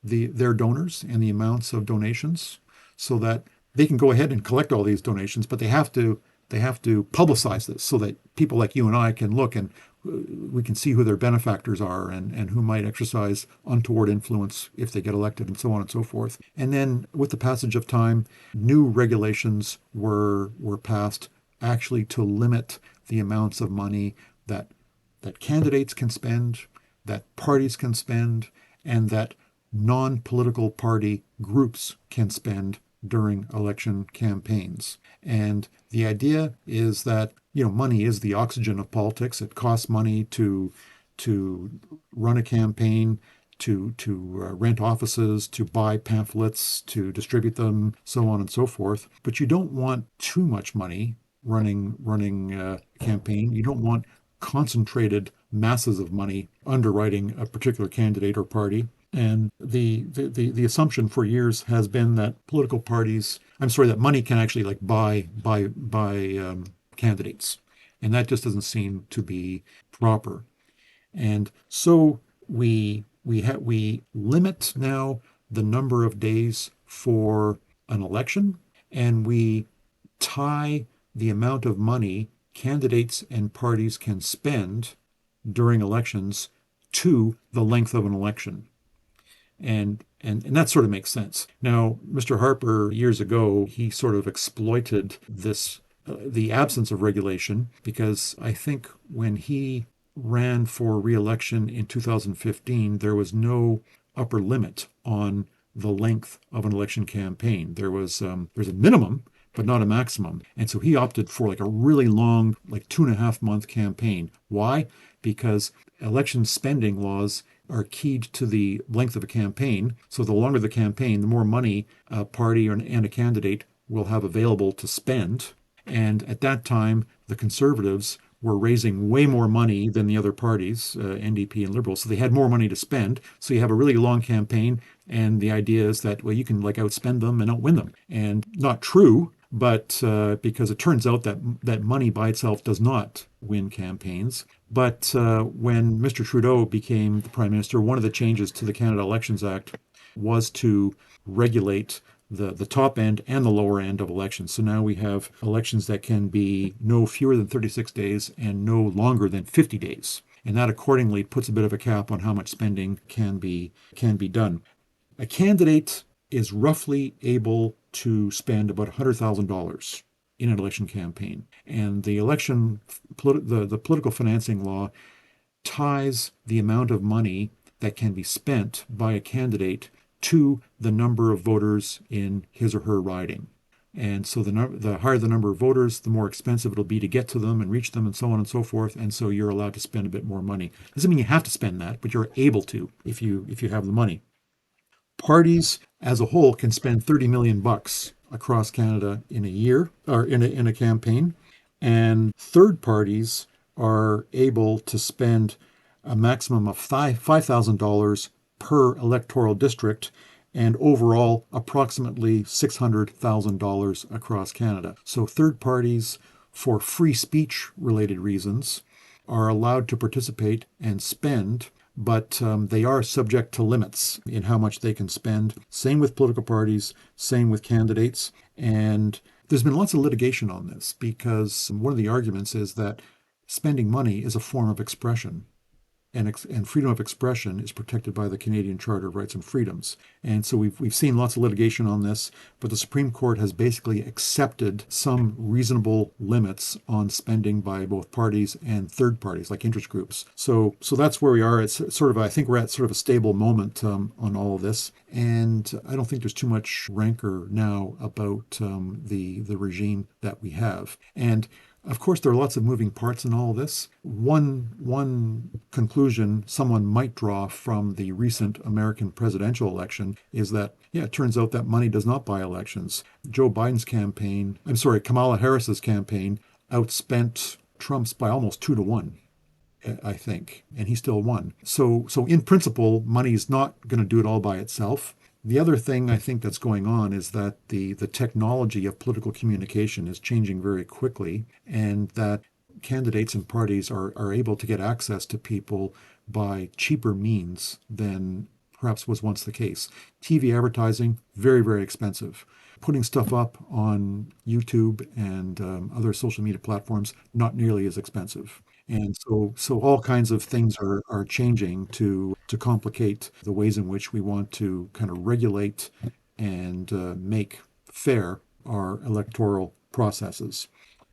their donors and the amounts of donations, so that they can go ahead and collect all these donations, but they have to publicize this so that people like you and I can look, and we can see who their benefactors are, and who might exercise untoward influence if they get elected, and so on and so forth. And then with the passage of time, new regulations were passed, actually to limit the amounts of money that candidates can spend, that parties can spend, and that non-political party groups can spend during election campaigns. And the idea is that, money is the oxygen of politics. It costs money to run a campaign, to rent offices, to buy pamphlets, to distribute them, so on and so forth. But you don't want too much money running a campaign. You don't want concentrated masses of money underwriting a particular candidate or party. And the assumption for years has been that that money can actually like buy candidates, and that just doesn't seem to be proper. And so we limit now the number of days for an election, and we tie the amount of money candidates and parties can spend during elections to the length of an election. And that sort of makes sense. Now, Mr. Harper, years ago, he sort of exploited this, the absence of regulation, because I think when he ran for re-election in 2015, there was no upper limit on the length of an election campaign. There's a minimum, but not a maximum. And so he opted for like a really long, like 2.5 month campaign. Why? Because election spending laws are keyed to the length of a campaign. So the longer the campaign, the more money a party and a candidate will have available to spend. And at that time, the Conservatives were raising way more money than the other parties, NDP and Liberals. So they had more money to spend. So you have a really long campaign. And the idea is that, well, you can like outspend them and outwin them. And not true, but because it turns out that money by itself does not win campaigns. But when Mr. Trudeau became the Prime Minister, one of the changes to the Canada Elections Act was to regulate the top end and the lower end of elections. So now we have elections that can be no fewer than 36 days and no longer than 50 days. And that accordingly puts a bit of a cap on how much spending can be done. A candidate is roughly able to spend about $100,000 in an election campaign. And the political financing law ties the amount of money that can be spent by a candidate to the number of voters in his or her riding. And so the higher the number of voters, the more expensive it'll be to get to them and reach them and so on and so forth. And so you're allowed to spend a bit more money. Doesn't mean you have to spend that, but you're able to if you have the money. Parties as a whole can spend 30 million bucks across Canada in a year or in a campaign. And third parties are able to spend a maximum of $5,000 per electoral district and overall approximately $600,000 across Canada. So third parties, for free speech related reasons, are allowed to participate and spend, but they are subject to limits in how much they can spend. Same with political parties, same with candidates. And there's been lots of litigation on this because one of the arguments is that spending money is a form of expression. And freedom of expression is protected by the Canadian Charter of Rights and Freedoms. And so we've seen lots of litigation on this, but the Supreme Court has basically accepted some reasonable limits on spending by both parties and third parties, like interest groups. So that's where we are. It's sort of, I think we're at sort of a stable moment on all of this. And I don't think there's too much rancor now about the regime that we have. And of course, there are lots of moving parts in all of this. One conclusion someone might draw from the recent American presidential election is that, yeah, it turns out that money does not buy elections. Joe Biden's campaign, I'm sorry, Kamala Harris's campaign outspent Trump's by almost 2 to 1. I think, and he still won. So in principle, money's not going to do it all by itself. The other thing I think that's going on is that the technology of political communication is changing very quickly, and that candidates and parties are able to get access to people by cheaper means than perhaps was once the case. TV advertising, very, very expensive. Putting stuff up on YouTube and other social media platforms, not nearly as expensive. And so all kinds of things are changing to complicate the ways in which we want to kind of regulate and make fair our electoral processes.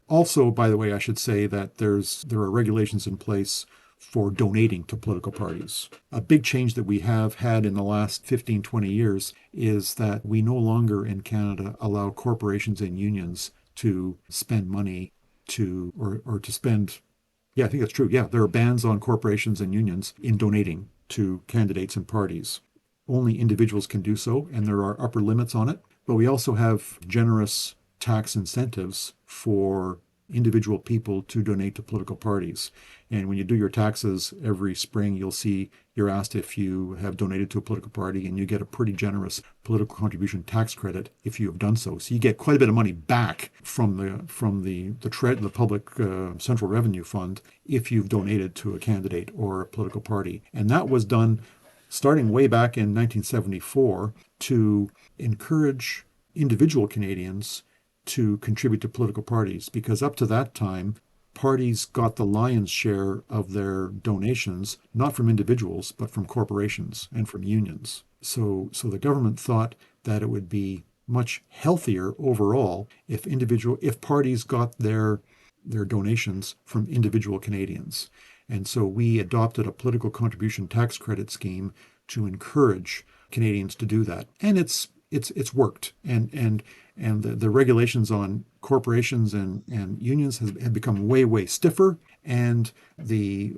Also, by the way, I should say that there are regulations in place for donating to political parties. A big change that we have had in the last 15, 20 years is that we no longer in Canada allow corporations and unions to spend money or to spend. Yeah, I think that's true. Yeah, there are bans on corporations and unions in donating to candidates and parties. Only individuals can do so, and there are upper limits on it. But we also have generous tax incentives for individual people to donate to political parties. And when you do your taxes every spring, you'll see you're asked if you have donated to a political party, and you get a pretty generous political contribution tax credit if you have done so. So you get quite a bit of money back from the public central revenue fund if you've donated to a candidate or a political party. And that was done starting way back in 1974 to encourage individual Canadians to contribute to political parties, because up to that time, parties got the lion's share of their donations, not from individuals, but from corporations and from unions. So the government thought that it would be much healthier overall if parties got their donations from individual Canadians. And so we adopted a political contribution tax credit scheme to encourage Canadians to do that. And it's worked. And the regulations on corporations and unions have become way stiffer, and the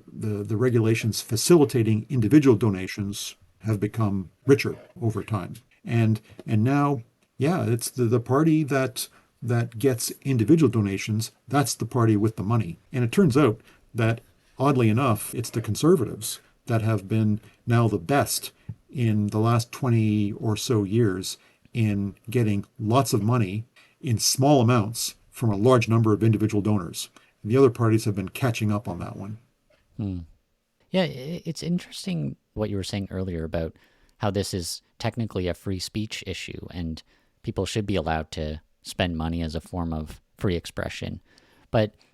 regulations facilitating individual donations have become richer over time. And now, yeah, it's the party that gets individual donations. That's the party with the money. And it turns out that, oddly enough, it's the Conservatives that have been now the best in the last 20 or so years in getting lots of money in small amounts from a large number of individual donors. And the other parties have been catching up on that one. Hmm. Yeah, it's interesting what you were saying earlier about how this is technically a free speech issue and people should be allowed to spend money as a form of free expression.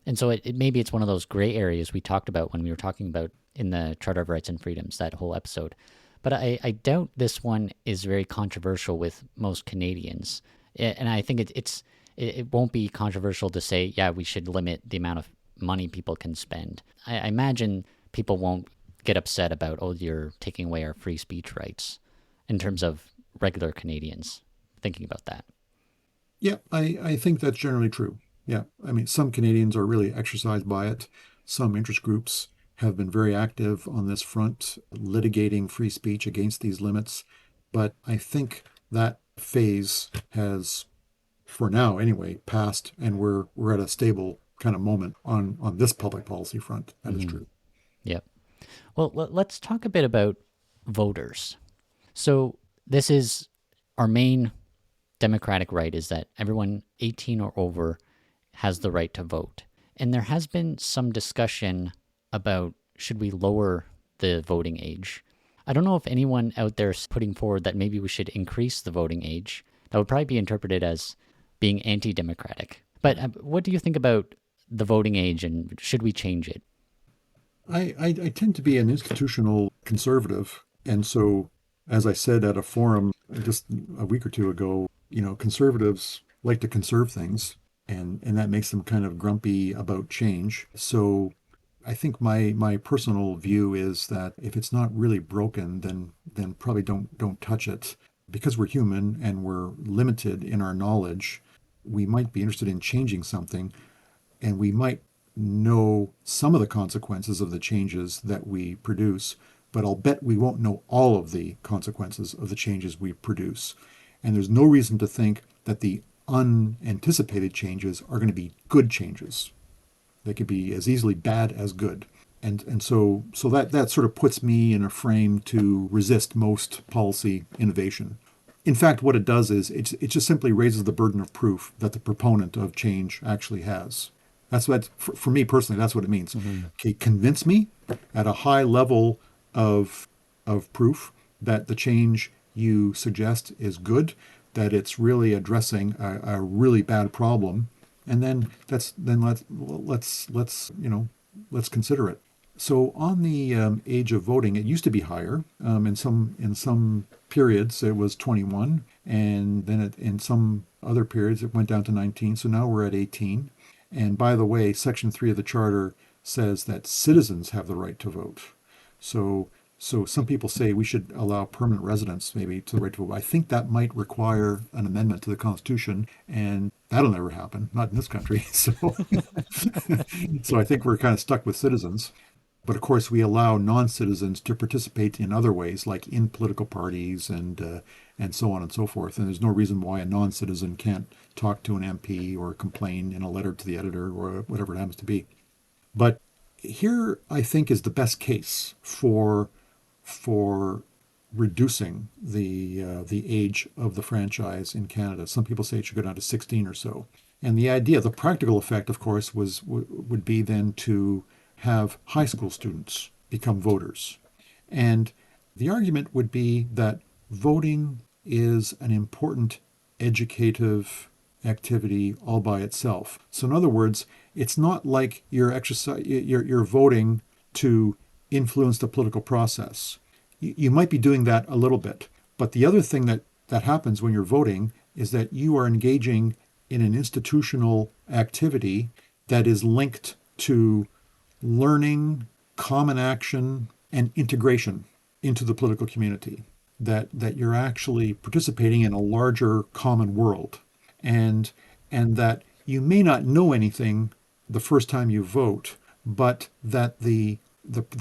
And so maybe it's one of those gray areas we talked about when we were talking about in the Charter of Rights and Freedoms, that whole episode. But I doubt this one is very controversial with most Canadians. And I think it won't be controversial to say, yeah, we should limit the amount of money people can spend. I imagine people won't get upset about, oh, you're taking away our free speech rights in terms of regular Canadians thinking about that. Yeah, I think that's generally true. Yeah, I mean, some Canadians are really exercised by it. Some interest groups have been very active on this front, litigating free speech against these limits. But I think that phase has, for now anyway, passed, and we're at a stable kind of moment on this public policy front. That is Hmm. true. Yep. Well, let's talk a bit about voters. So this is our main democratic right, is that everyone 18 or over has the right to vote. And there has been some discussion about should we lower the voting age. I don't know if anyone out there is putting forward that maybe we should increase the voting age. That would probably be interpreted as being anti-democratic. But what do you think about the voting age, and should we change it? I tend to be an institutional conservative. And so, as I said at a forum just a week or two ago, conservatives like to conserve things, and that makes them kind of grumpy about change. So, I think my personal view is that if it's not really broken, then probably don't touch it. Because we're human and we're limited in our knowledge, we might be interested in changing something, and we might know some of the consequences of the changes that we produce, but I'll bet we won't know all of the consequences of the changes we produce. And there's no reason to think that the unanticipated changes are going to be good changes. They could be as easily bad as good. And so that sort of puts me in a frame to resist most policy innovation. In fact, what it does is it just simply raises the burden of proof that the proponent of change actually has. That's what, for me personally, that's what it means. Hmm. Okay, convince me at a high level of proof that the change you suggest is good, that it's really addressing a really bad problem, and then let's consider it. So on the age of voting, it used to be higher. In some periods, it was 21, and then in some other periods, it went down to 19. So now we're at 18. And by the way, Section 3 of the Charter says that citizens have the right to vote. So, so some people say we should allow permanent residents maybe to the right to vote. I think that might require an amendment to the Constitution, and that'll never happen, not in this country. So I think we're kind of stuck with citizens. But of course, we allow non-citizens to participate in other ways, like in political parties and so on and so forth. And there's no reason why a non-citizen can't talk to an MP or complain in a letter to the editor or whatever it happens to be. But here, I think, is the best case for reducing the age of the franchise in Canada. Some people say it should go down to 16 or so. And the idea, the practical effect, of course, would be then to have high school students become voters. And the argument would be that voting is an important educative activity all by itself. So in other words, it's not like you're voting to influence the political process. You might be doing that a little bit, but the other thing that happens when you're voting is that you are engaging in an institutional activity that is linked to learning, common action, and integration into the political community. That you're actually participating in a larger common world, and and that you may not know anything the first time you vote, but that the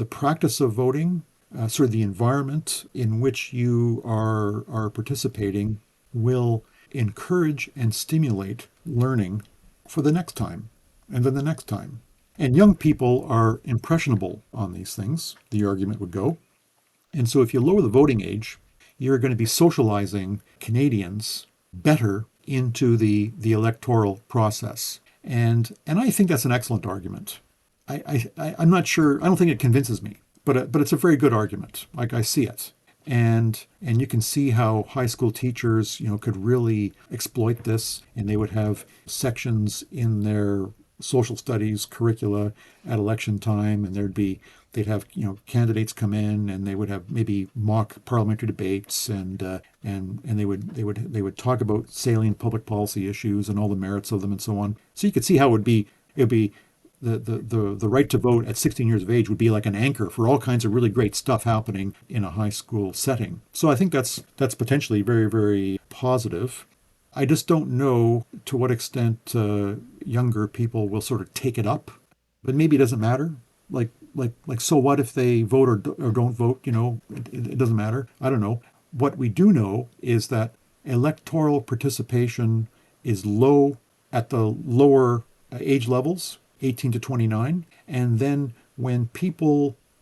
practice of voting, sort of the environment in which you are participating, will encourage and stimulate learning for the next time, and then the next time. And young people are impressionable on these things, the argument would go. And so if you lower the voting age, you're going to be socializing Canadians better into the electoral process. And I think that's an excellent argument. I'm not sure. I don't think it convinces me, but it's a very good argument. Like, I see it, and you can see how high school teachers, could really exploit this, and they would have sections in their social studies curricula at election time, and they'd have candidates come in, and they would have maybe mock parliamentary debates, and they would talk about salient public policy issues and all the merits of them and so on. So you could see how it would be the right to vote at 16 years of age would be like an anchor for all kinds of really great stuff happening in a high school setting. So I think that's potentially very, very positive. I just don't know to what extent younger people will sort of take it up, but maybe it doesn't matter. So what if they vote or don't vote? It doesn't matter. I don't know. What we do know is that electoral participation is low at the lower age levels, 18 to 29. And then when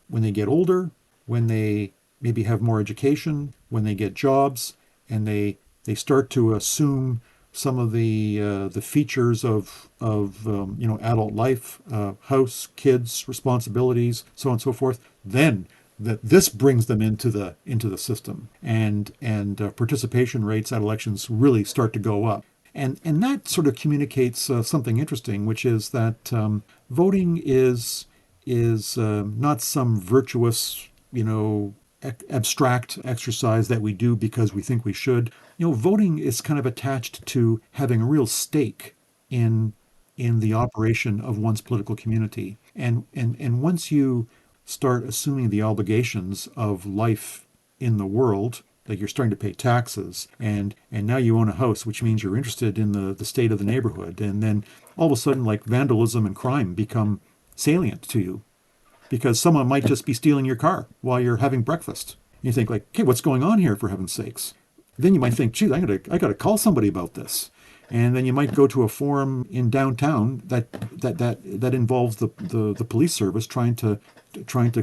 they get older, when they maybe have more education, when they get jobs, and they start to assume some of the features of adult life, house, kids, responsibilities, so on and so forth, then that this brings them into the system, and participation rates at elections really start to go up. And that sort of communicates something interesting, which is that voting is not some virtuous, abstract exercise that we do because we think we should. Voting is kind of attached to having a real stake in in the operation of one's political community. And once you start assuming the obligations of life in the world, like you're starting to pay taxes, and now you own a house, which means you're interested in the state of the neighborhood, and then all of a sudden, like, vandalism and crime become salient to you because someone might just be stealing your car while you're having breakfast. You think, like, okay, what's going on here, for heaven's sakes? Then you might think, gee, I gotta call somebody about this. And then you might go to a forum in downtown that involves the police service trying to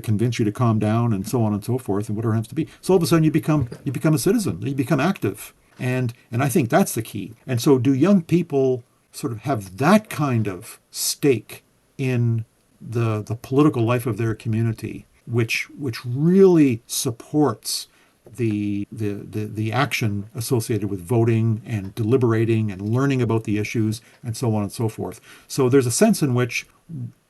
convince you to calm down, and so on and so forth, and whatever it happens to be. So all of a sudden you become a citizen, you become active, and I think that's the key. And so, do young people sort of have that kind of stake in the political life of their community, which really supports the action associated with voting and deliberating and learning about the issues, and so on and so forth. So there's a sense in which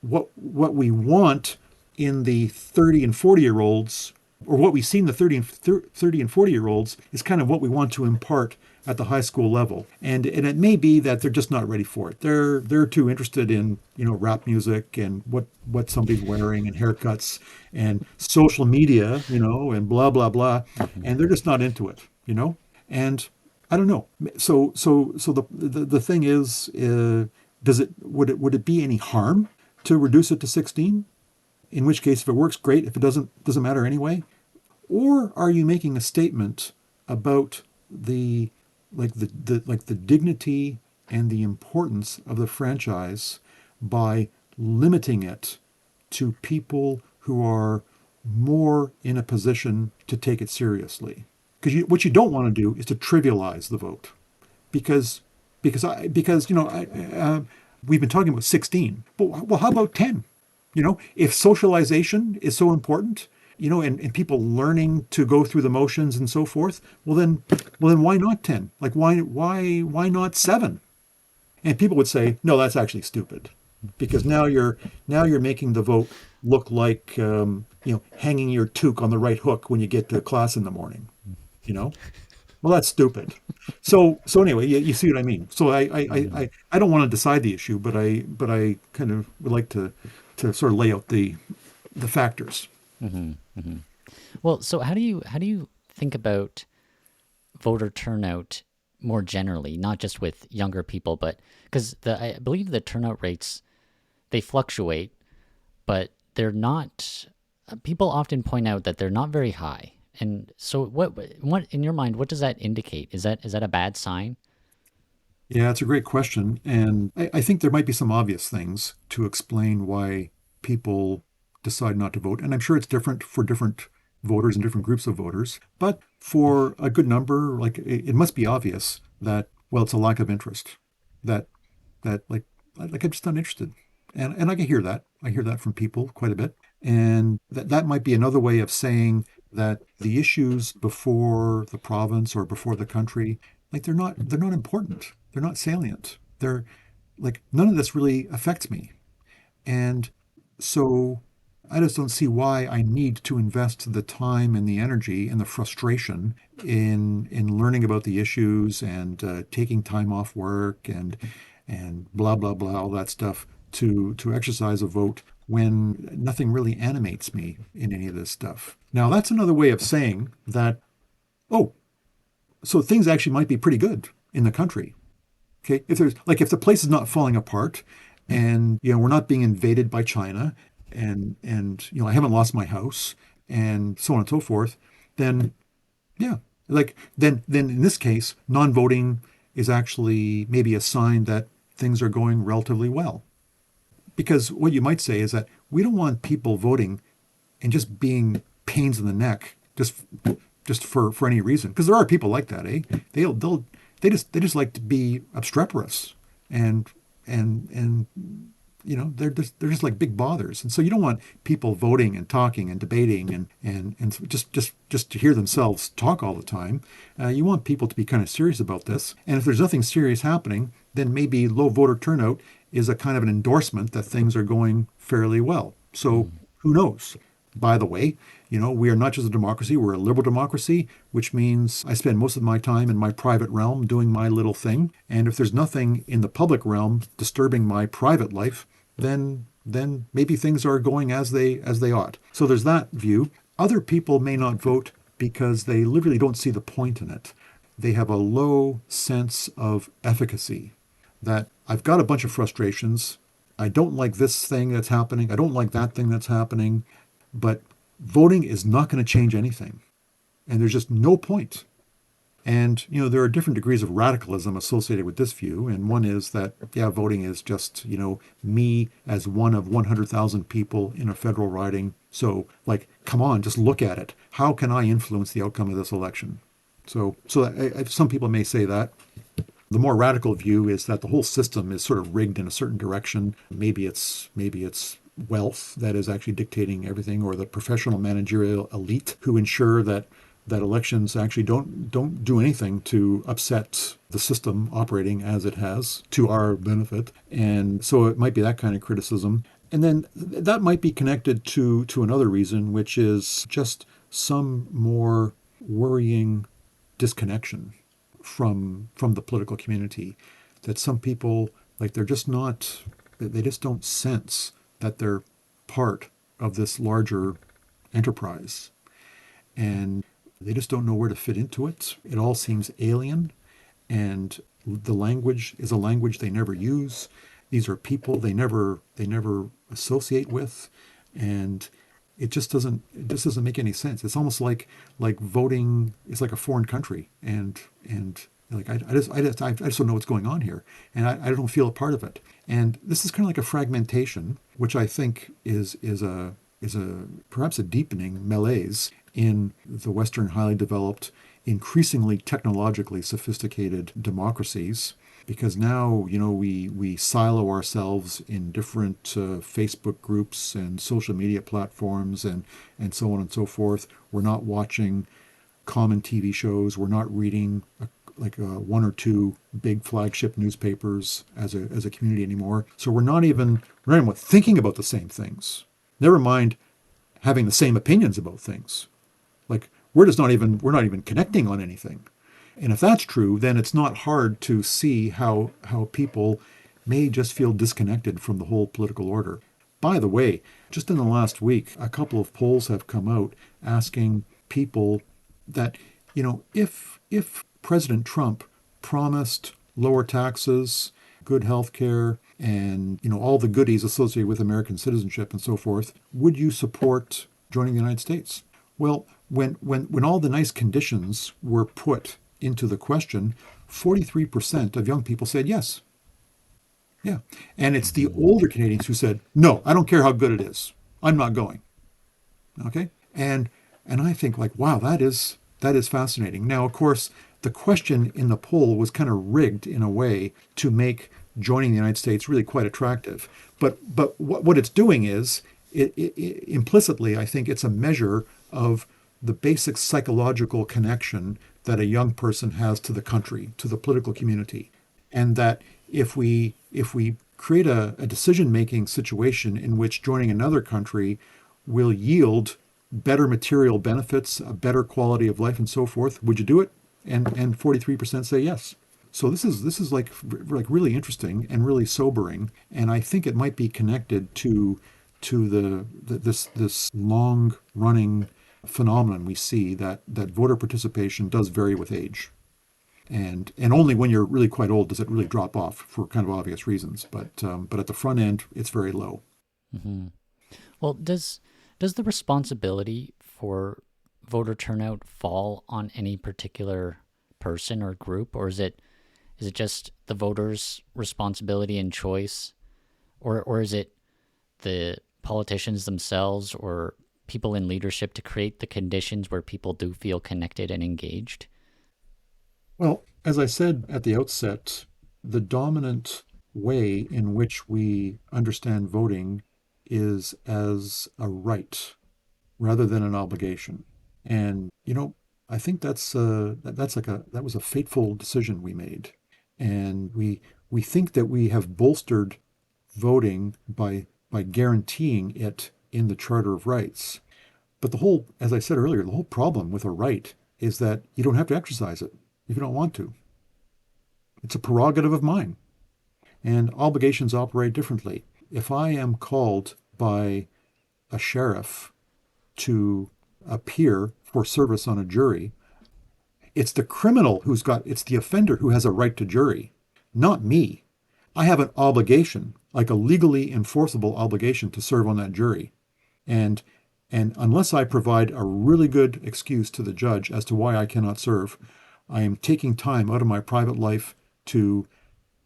what we want in the 30 and 40 year olds, or what we see in the 30 and 40 year olds, is kind of what we want to impart at the high school level. And it may be that they're just not ready for it. They're too interested in, rap music and what somebody's wearing and haircuts and social media, and blah blah blah, and they're just not into it. And I don't know. So the thing is, would it be any harm to reduce it to 16? In which case, if it works, great. If it doesn't matter anyway. Or are you making a statement about the dignity and the importance of the franchise by limiting it to people who are more in a position to take it seriously? Because what you don't want to do is to trivialize the vote, because we've been talking about 16, but well, how about 10? If socialization is so important, and people learning to go through the motions and so forth, well then why not 10? Like, why not 7? And people would say, no, that's actually stupid, because now you're making the vote look like, hanging your toque on the right hook when you get to class in the morning. You know, well, that's stupid. So anyway, you see what I mean. So I don't want to decide the issue, but I kind of would like to sort of lay out the factors. Well, so how do you think about voter turnout more generally, not just with younger people, but because I believe the turnout rates, they fluctuate, but they're not. People often point out that they're not very high, and so what in your mind, what does that indicate? Is that a bad sign? Yeah, it's a great question. And I think there might be some obvious things to explain why people decide not to vote. And I'm sure it's different for different voters and different groups of voters. But for a good number, like, it must be obvious that, well, it's a lack of interest. That like I'm just not interested. And I can hear that. I hear that from people quite a bit. And that might be another way of saying that the issues before the province or before the country, like, they're not important. They're not salient. They're like, none of this really affects me. And so I just don't see why I need to invest the time and the energy and the frustration in learning about the issues, and taking time off work, and blah blah blah, all that stuff, to exercise a vote when nothing really animates me in any of this stuff. Now, that's another way of saying that, oh, so things actually might be pretty good in the country. Okay, if there's like if the place is not falling apart, and we're not being invaded by China, and I haven't lost my house, and so on and so forth, then yeah, like then in this case, non-voting is actually maybe a sign that things are going relatively well. Because what you might say is that we don't want people voting and just being pains in the neck just for any reason. Because there are people like that, eh? They just like to be obstreperous and and they're just like big bothers. And so you don't want people voting and talking and debating and just to hear themselves talk all the time. You want people to be kind of serious about this. And if there's nothing serious happening, then maybe low voter turnout is a kind of an endorsement that things are going fairly well. So who knows? By the way, we are not just a democracy, we're a liberal democracy, which means I spend most of my time in my private realm doing my little thing. And if there's nothing in the public realm disturbing my private life, then maybe things are going as they ought. So there's that view. Other people may not vote because they literally don't see the point in it. They have a low sense of efficacy, that I've got a bunch of frustrations. I don't like this thing that's happening. I don't like that thing that's happening. But voting is not going to change anything. And there's just no point. And, there are different degrees of radicalism associated with this view. And one is that, yeah, voting is just, me as one of 100,000 people in a federal riding. So, like, come on, just look at it. How can I influence the outcome of this election? So some people may say that. The more radical view is that the whole system is sort of rigged in a certain direction. Maybe it's wealth that is actually dictating everything, or the professional managerial elite who ensure that elections actually don't do anything to upset the system operating as it has to our benefit. And so it might be that kind of criticism. And then that might be connected to another reason, which is just some more worrying disconnection from the political community. That some people, like, they just don't sense that they're part of this larger enterprise, and they just don't know where to fit into it. It all seems alien, and the language is a language they never use. These are people they never associate with, and it just doesn't make any sense. It's almost like voting is like a foreign country, and like I just don't know what's going on here, and I don't feel a part of it. And this is kind of like a fragmentation, which I think is a perhaps a deepening malaise in the Western highly developed, increasingly technologically sophisticated democracies, because now we silo ourselves in different Facebook groups and social media platforms and so on and so forth. We're not watching common TV shows. We're not reading one or two big flagship newspapers as a community anymore. So we're not even thinking about the same things. Never mind having the same opinions about things. Like, we're not even connecting on anything. And if that's true, then it's not hard to see how people may just feel disconnected from the whole political order. By the way, just in the last week, a couple of polls have come out asking people that, if President Trump promised lower taxes, good health care, and all the goodies associated with American citizenship and so forth, would you support joining the United States? Well, when all the nice conditions were put into the question, 43% of young people said yes. Yeah. And it's the older Canadians who said, no, I don't care how good it is. I'm not going. Okay? And I think, like, wow, that is fascinating. Now, of course, the question in the poll was kind of rigged in a way to make joining the United States really quite attractive. But what it's doing is implicitly, I think it's a measure of the basic psychological connection that a young person has to the country, to the political community. And that if we create a decision-making situation in which joining another country will yield better material benefits, a better quality of life, and so forth, would you do it? And 43% say yes. So this is like really interesting and really sobering, and I think it might be connected to this long running phenomenon we see that voter participation does vary with age, and only when you're really quite old does it really drop off for kind of obvious reasons. But at the front end, it's very low. Hmm. Well, does the responsibility for voter turnout fall on any particular person or group, or is it just the voters' responsibility and choice, or is it the politicians themselves or people in leadership to create the conditions where people do feel connected and engaged? Well, as I said at the outset, the dominant way in which we understand voting is as a right rather than an obligation. And I think that was a fateful decision we made, and we think that we have bolstered voting by guaranteeing it in the Charter of Rights. But as I said earlier, the whole problem with a right is that you don't have to exercise it if you don't want to. It's a prerogative of mine, and obligations operate differently. If I am called by a sheriff to appear for service on a jury, it's the offender who has a right to jury, not me. I have an obligation, like a legally enforceable obligation to serve on that jury. And and unless I provide a really good excuse to the judge as to why I cannot serve, I am taking time out of my private life to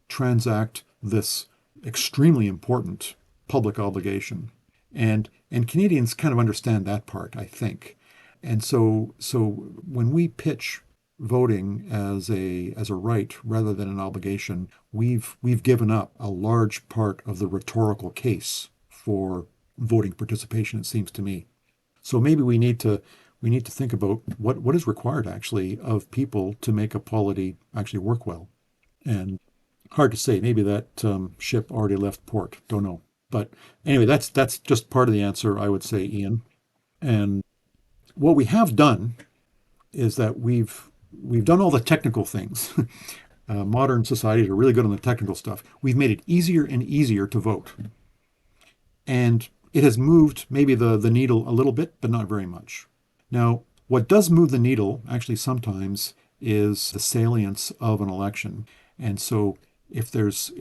transact this extremely important public obligation. And Canadians kind of understand that part, I think. And so when we pitch voting as a right rather than an obligation, we've given up a large part of the rhetorical case for voting participation, it seems to me. So maybe we need to think about what is required actually of people to make a polity actually work well. And hard to say. Maybe that ship already left port. Don't know. But anyway, that's just part of the answer, I would say, Ian. And what we have done is that we've done all the technical things. Modern societies are really good on the technical stuff. We've made it easier and easier to vote, and it has moved maybe the needle a little bit, but not very much. Now, what does move the needle actually sometimes is the salience of an election. And so if there's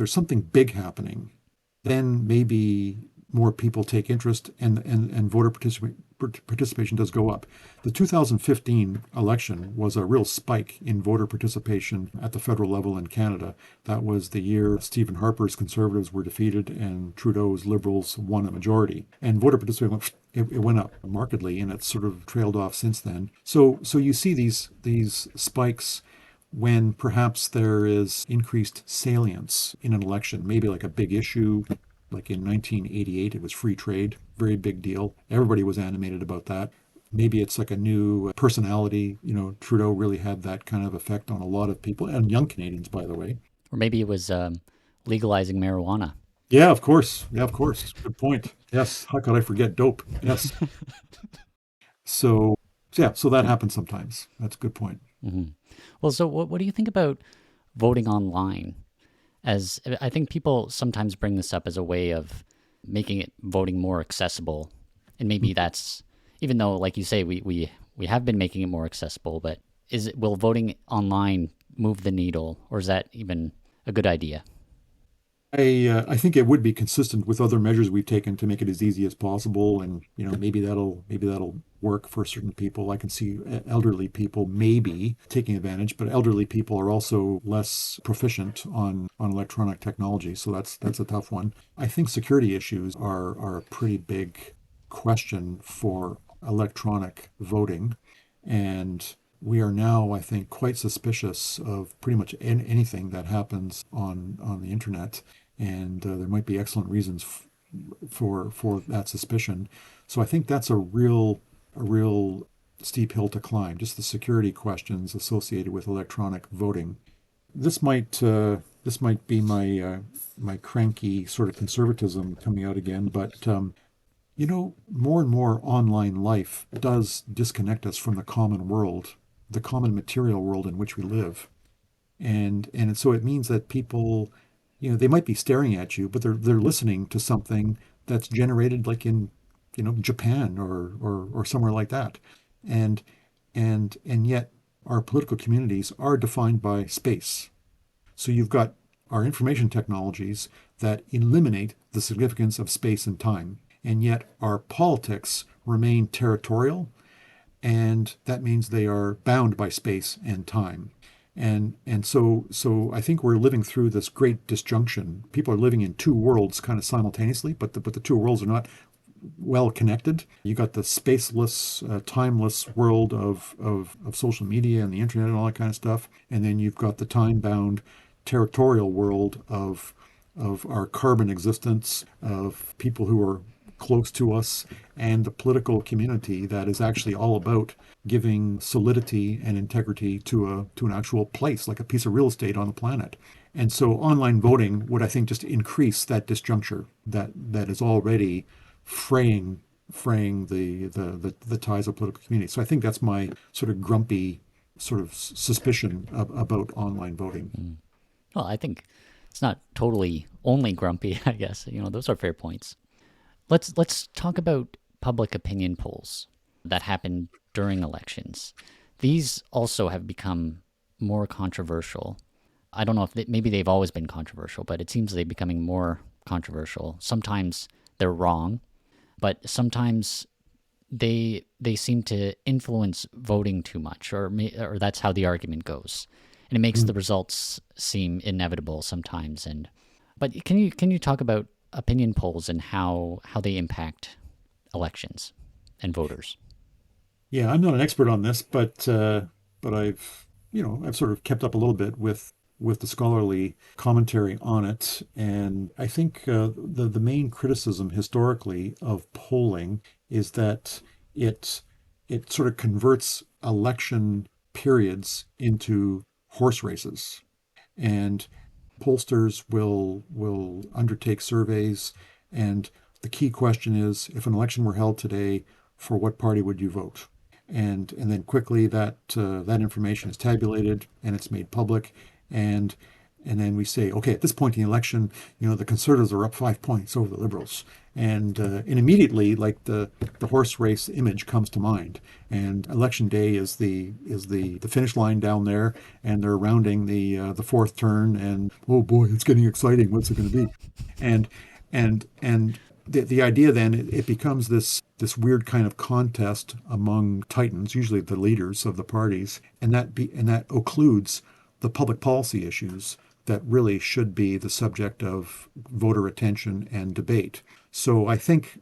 something big happening, then maybe more people take interest, and voter participation does go up. The 2015 election was a real spike in voter participation at the federal level in Canada. That was the year Stephen Harper's Conservatives were defeated and Trudeau's Liberals won a majority. And voter participation it went up markedly, and it's sort of trailed off since then. So you see these spikes when perhaps there is increased salience in an election, maybe like a big issue. Like in 1988, it was free trade, very big deal. Everybody was animated about that. Maybe it's like a new personality. Trudeau really had that kind of effect on a lot of people, and young Canadians, by the way. Or maybe it was legalizing marijuana. Yeah, of course. Yeah, of course. Good point. Yes. How could I forget dope? Yes. So, yeah, so that happens sometimes. That's a good point. Hmm. Well, so what do you think about voting online? As I think people sometimes bring this up as a way of making it voting more accessible, and maybe that's even though, like you say, we have been making it more accessible, but will voting online move the needle, or is that even a good idea? I think it would be consistent with other measures we've taken to make it as easy as possible, and maybe that'll work for certain people. I can see elderly people maybe taking advantage, but elderly people are also less proficient on electronic technology, so that's a tough one. I think security issues are a pretty big question for electronic voting, and we are now, I think, quite suspicious of pretty much anything that happens on the internet, and there might be excellent reasons for that suspicion. So I think that's a real steep hill to climb. Just the security questions associated with electronic voting. This might be my cranky sort of conservatism coming out again, but more and more online life does disconnect us from the common world, the common material world in which we live. And so it means that people, they might be staring at you, but they're listening to something that's generated like in, Japan or somewhere like that. And and yet our political communities are defined by space. So you've got our information technologies that eliminate the significance of space and time. And yet our politics remain territorial, and that means they are bound by space and time. And so I think we're living through this great disjunction. People are living in two worlds kind of simultaneously, but the two worlds are not well connected. You got the spaceless, timeless world of social media and the internet and all that kind of stuff, and then you've got the time bound, territorial world of our carbon existence, of people who are close to us, and the political community that is actually all about giving solidity and integrity to an actual place, like a piece of real estate on the planet. And so online voting would, I think, just increase that disjuncture that is already fraying the ties of political community. So I think that's my sort of grumpy sort of suspicion about online voting. Well, I think it's not totally only grumpy, I guess. Those are fair points. Let's talk about public opinion polls that happen during elections. These also have become more controversial. I don't know if maybe they've always been controversial, but it seems they're becoming more controversial. Sometimes they're wrong, but sometimes they seem to influence voting too much, or that's how the argument goes, and it makes the results seem inevitable sometimes. But can you talk about opinion polls and how they impact elections and voters? Yeah, I'm not an expert on this, but I've sort of kept up a little bit with the scholarly commentary on it, and I think the main criticism historically of polling is that it it sort of converts election periods into horse races, and pollsters will undertake surveys, and the key question is, if an election were held today, for what party would you vote? And then quickly that information is tabulated and it's made public, and and then we say, okay, at this point in the election, the Conservatives are up 5 points over the Liberals, and immediately, like the horse race image comes to mind, and election day is the finish line down there, and they're rounding the fourth turn, and oh boy, it's getting exciting. What's it going to be? And and and the idea then, it becomes this weird kind of contest among titans, usually the leaders of the parties, and that occludes the public policy issues that really should be the subject of voter attention and debate. So I think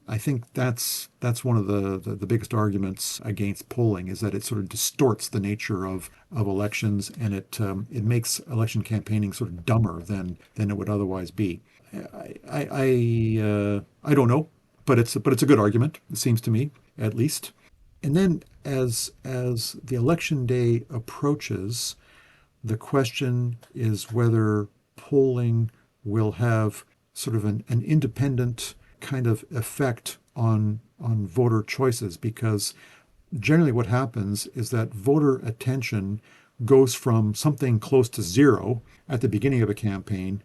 that's one of the biggest arguments against polling, is that it sort of distorts the nature of elections, and it makes election campaigning sort of dumber than it would otherwise be. I don't know, but it's a good argument. It seems to me, at least. And then as the election day approaches, the question is whether polling will have sort of an independent kind of effect on voter choices, because generally what happens is that voter attention goes from something close to zero at the beginning of a campaign,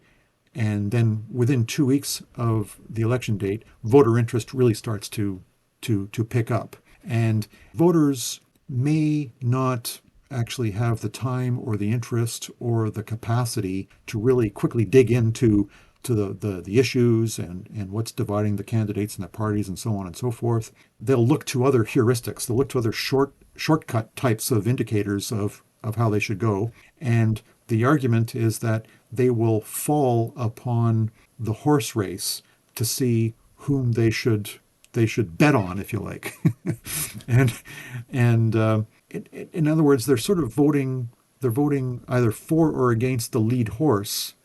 and then within 2 weeks of the election date, voter interest really starts to pick up. And voters may not actually have the time or the interest or the capacity to really quickly dig into the issues and what's dividing the candidates and the parties and so on and so forth. They'll look to other heuristics. They'll look to other shortcut types of indicators of how they should go. And the argument is that they will fall upon the horse race to see whom they should bet on, if you like. and and in other words, they're sort of voting. They're voting either for or against the lead horse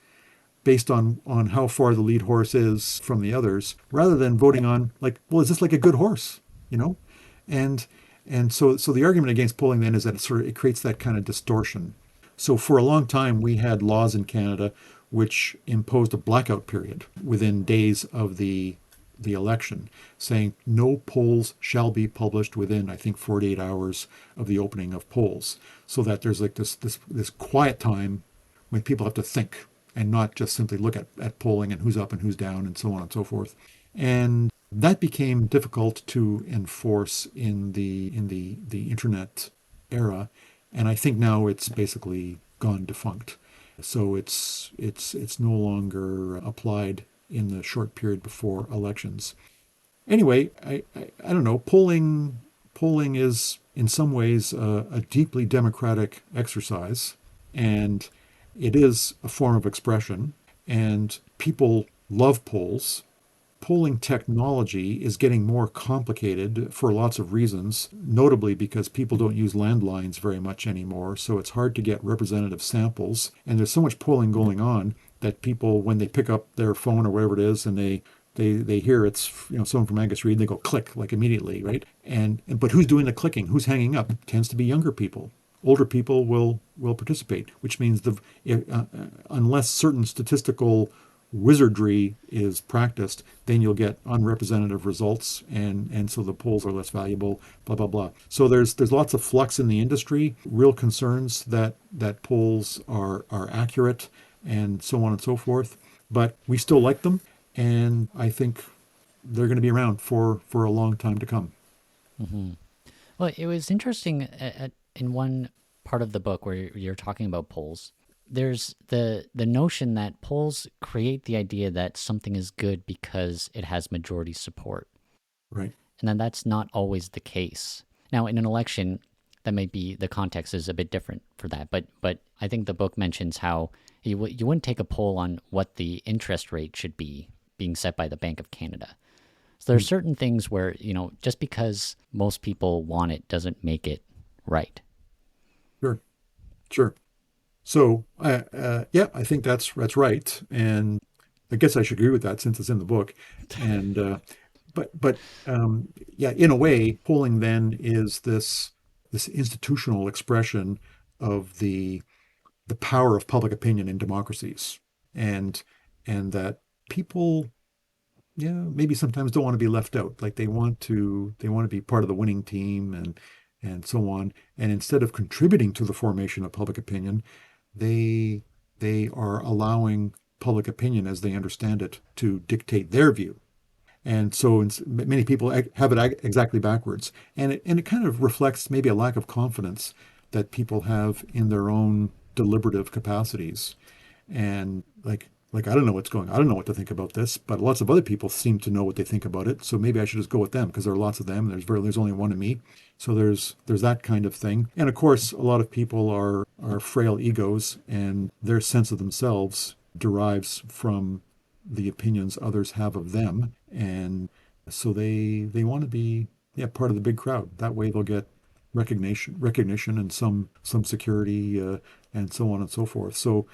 based on how far the lead horse is from the others, rather than voting on, like, well, is this like a good horse, you know? And and so the argument against polling then is that it creates that kind of distortion. So for a long time, we had laws in Canada which imposed a blackout period within days of the election, saying no polls shall be published within, I think, 48 hours of the opening of polls, so that there's like this quiet time when people have to think and not just simply look at polling and who's up and who's down and so on and so forth. And that became difficult to enforce in the internet era. And I think now it's basically gone defunct. So it's no longer applied in the short period before elections. Anyway, I don't know. Polling is in some ways a deeply democratic exercise, and it is a form of expression. And people love polls. Polling technology is getting more complicated for lots of reasons, notably because people don't use landlines very much anymore. So it's hard to get representative samples. And there's so much polling going on that people, when they pick up their phone or whatever it is, and they hear it's someone from Angus Reid, they go click like immediately, right? And but who's doing the clicking? Who's hanging up? It tends to be younger people. Older people will participate, which means unless certain statistical wizardry is practiced, then you'll get unrepresentative results, and so the polls are less valuable. Blah blah blah. So there's lots of flux in the industry, real concerns that polls are accurate, and so on and so forth. But we still like them, and I think they're going to be around for a long time to come. Hmm. Well, it was interesting in one part of the book where you're talking about polls. There's the notion that polls create the idea that something is good because it has majority support, Right. and then that's not always the case. Now, in an election, that may be the context is a bit different for that, but I think the book mentions how you wouldn't take a poll on what the interest rate should be being set by the Bank of Canada. So there are Mm. certain things where just because most people want it doesn't make it right. Sure. Sure. So, yeah, I think that's right, and I guess I should agree with that since it's in the book. And but yeah, in a way, polling then is this institutional expression of the power of public opinion in democracies, and and that people, yeah, maybe sometimes don't want to be left out. Like they want to be part of the winning team, and so on. And instead of contributing to the formation of public opinion, they they are allowing public opinion as they understand it to dictate their view. And so many people have it exactly backwards. And it kind of reflects maybe a lack of confidence that people have in their own deliberative capacities. And I don't know what's going on. I don't know what to think about this, but lots of other people seem to know what they think about it. So maybe I should just go with them because there are lots of them. There's only one of me. So there's that kind of thing. And of course, a lot of people are frail egos, and their sense of themselves derives from the opinions others have of them. And so they want to be, yeah, part of the big crowd. That way they'll get recognition and some security, and so on and so forth. So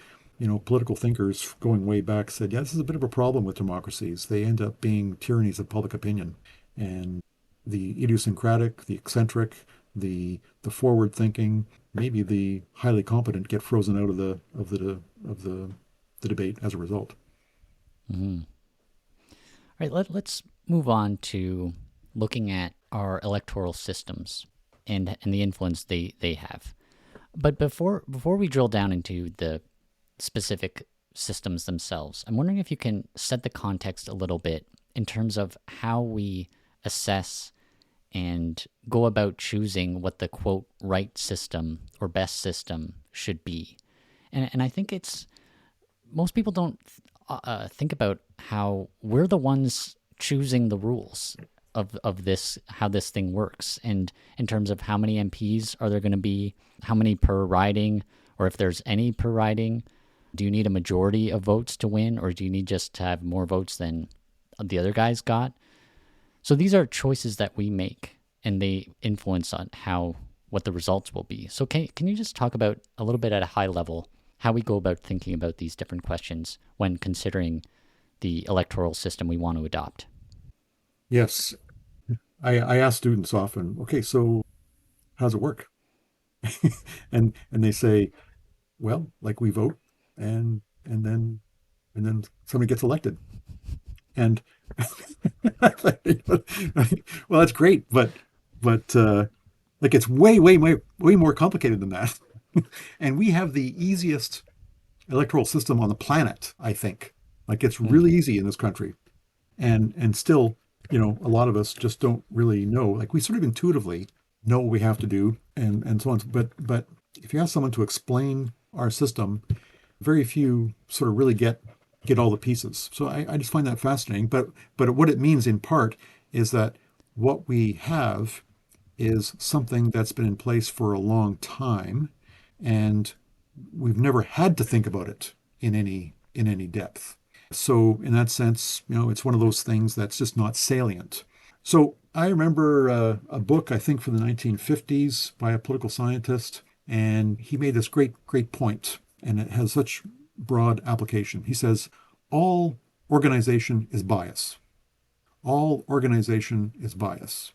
political thinkers going way back said, yeah, this is a bit of a problem with democracies. They end up being tyrannies of public opinion. And the idiosyncratic, the eccentric, the forward thinking, maybe the highly competent get frozen out of the debate as a result. Hmm. All right, let's move on to looking at our electoral systems and the influence they have. But before we drill down into the specific systems themselves, I'm wondering if you can set the context a little bit in terms of how we assess and go about choosing what the quote right system or best system should be. And I think it's most people don't think about how we're the ones choosing the rules of this, how this thing works, and in terms of how many MPs are there going to be, how many per riding, or if there's any per riding. Do you need a majority of votes to win, or do you need just to have more votes than the other guys got? So these are choices that we make, and they influence on how what the results will be. So can you just talk about a little bit at a high level how we go about thinking about these different questions when considering the electoral system we want to adopt? Yes, I ask students often, okay, so how does it work? And they say, well, like we vote, and then somebody gets elected. And well, that's great, but like it's way more complicated than that. And we have the easiest electoral system on the planet, I think. Like it's Hmm. really easy in this country. And still, a lot of us just don't really know. Like we sort of intuitively know what we have to do and so on. But if you ask someone to explain our system, very few sort of really get all the pieces. So I just find that fascinating. But what it means in part is that what we have is something that's been in place for a long time, and we've never had to think about it in any depth. So in that sense, it's one of those things that's just not salient. So I remember a book, I think from the 1950s by a political scientist, and he made this great point, and it has such broad application. He says, all organization is bias. All organization is bias.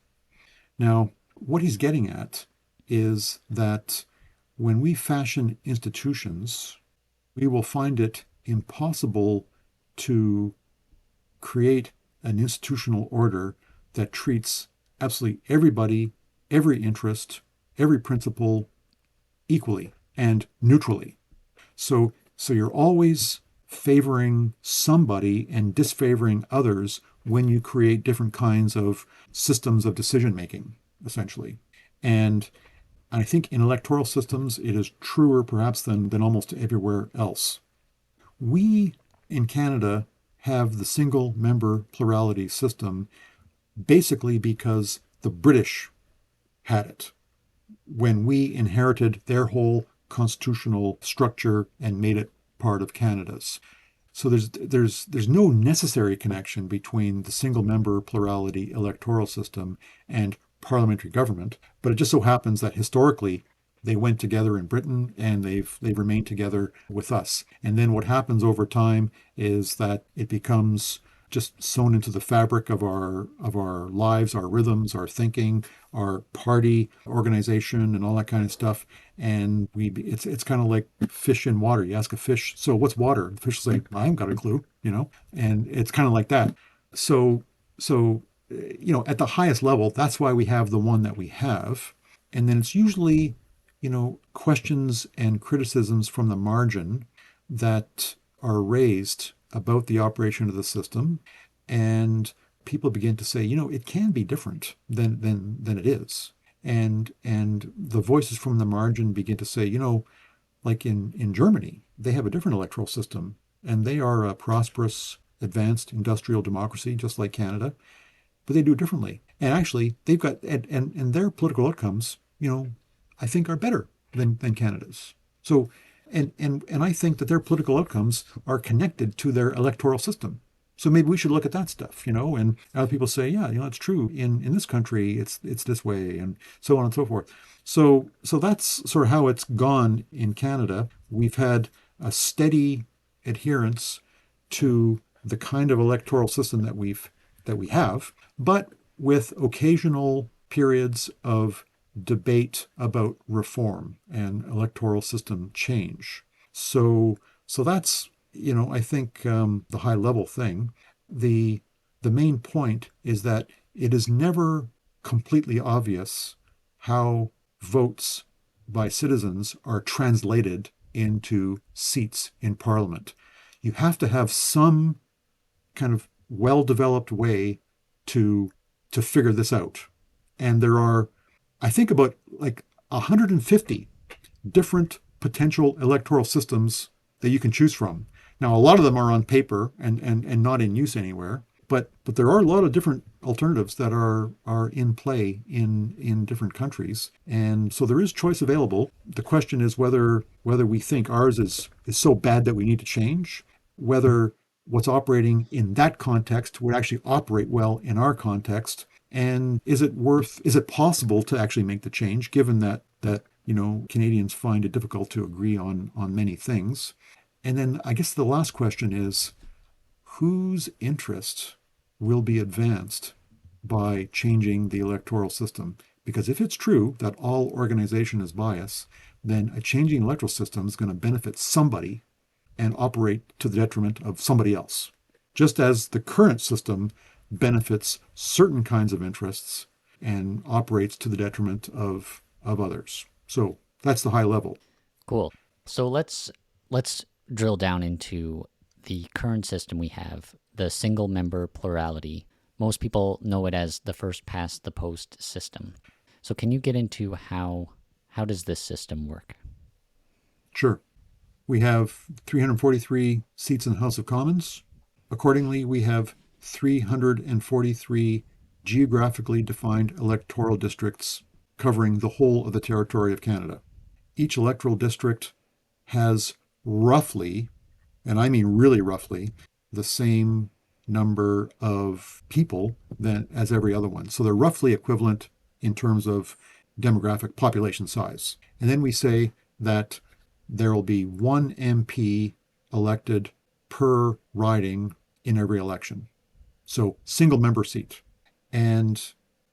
Now, what he's getting at is that when we fashion institutions, we will find it impossible to create an institutional order that treats absolutely everybody, every interest, every principle equally and neutrally. So you're always favoring somebody and disfavoring others when you create different kinds of systems of decision making, essentially. And I think in electoral systems, it is truer perhaps than almost everywhere else. We in Canada have the single member plurality system basically because the British had it when we inherited their whole constitutional structure and made it part of Canada's. So there's no necessary connection between the single member plurality electoral system and parliamentary government, but it just so happens that historically they went together in Britain and they've remained together with us. And then what happens over time is that it becomes just sewn into the fabric of our lives, our rhythms, our thinking, our party organization, and all that kind of stuff. And it's kind of like fish in water. You ask a fish, so what's water? The fish will say, I haven't got a clue. And it's kind of like that. So at the highest level, that's why we have the one that we have. And then it's usually, questions and criticisms from the margin that are raised about the operation of the system. And people begin to say, it can be different than it is. And the voices from the margin begin to say, like in Germany, they have a different electoral system, and they are a prosperous, advanced industrial democracy, just like Canada, but they do it differently. And actually, they've got and their political outcomes, I think are better than Canada's. So, and I think that their political outcomes are connected to their electoral system. So maybe we should look at that stuff. And other people say, yeah, it's true. In this country, it's this way, and so on and so forth. So that's sort of how it's gone in Canada. We've had a steady adherence to the kind of electoral system that we have, but with occasional periods of debate about reform and electoral system change. So that's I think the high level thing. The the main point is that it is never completely obvious how votes by citizens are translated into seats in Parliament. You have to have some kind of well-developed way to to figure this out. And there are, I think, about like 150 different potential electoral systems that you can choose from. Now, a lot of them are on paper and not in use anywhere, but there are a lot of different alternatives that are in play in different countries, and so there is choice available. The question is whether we think ours is so bad that we need to change, whether what's operating in that context would actually operate well in our context, and is it possible to actually make the change given that Canadians find it difficult to agree on many things. And then I guess the last question is whose interest will be advanced by changing the electoral system? Because if it's true that all organization is bias, then a changing electoral system is going to benefit somebody and operate to the detriment of somebody else. Just as the current system benefits certain kinds of interests and operates to the detriment of others. So that's the high level. Cool. So let's drill down into the current system we have, the single member plurality. Most people know it as the first past the post system. So can you get into how does this system work? Sure. We have 343 seats in the House of Commons. Accordingly, we have 343 geographically defined electoral districts covering the whole of the territory of Canada. Each electoral district has roughly, and I mean really roughly, the same number of people than as every other one. So they're roughly equivalent in terms of demographic population size. And then we say that there will be one MP elected per riding in every election. So single member seat. And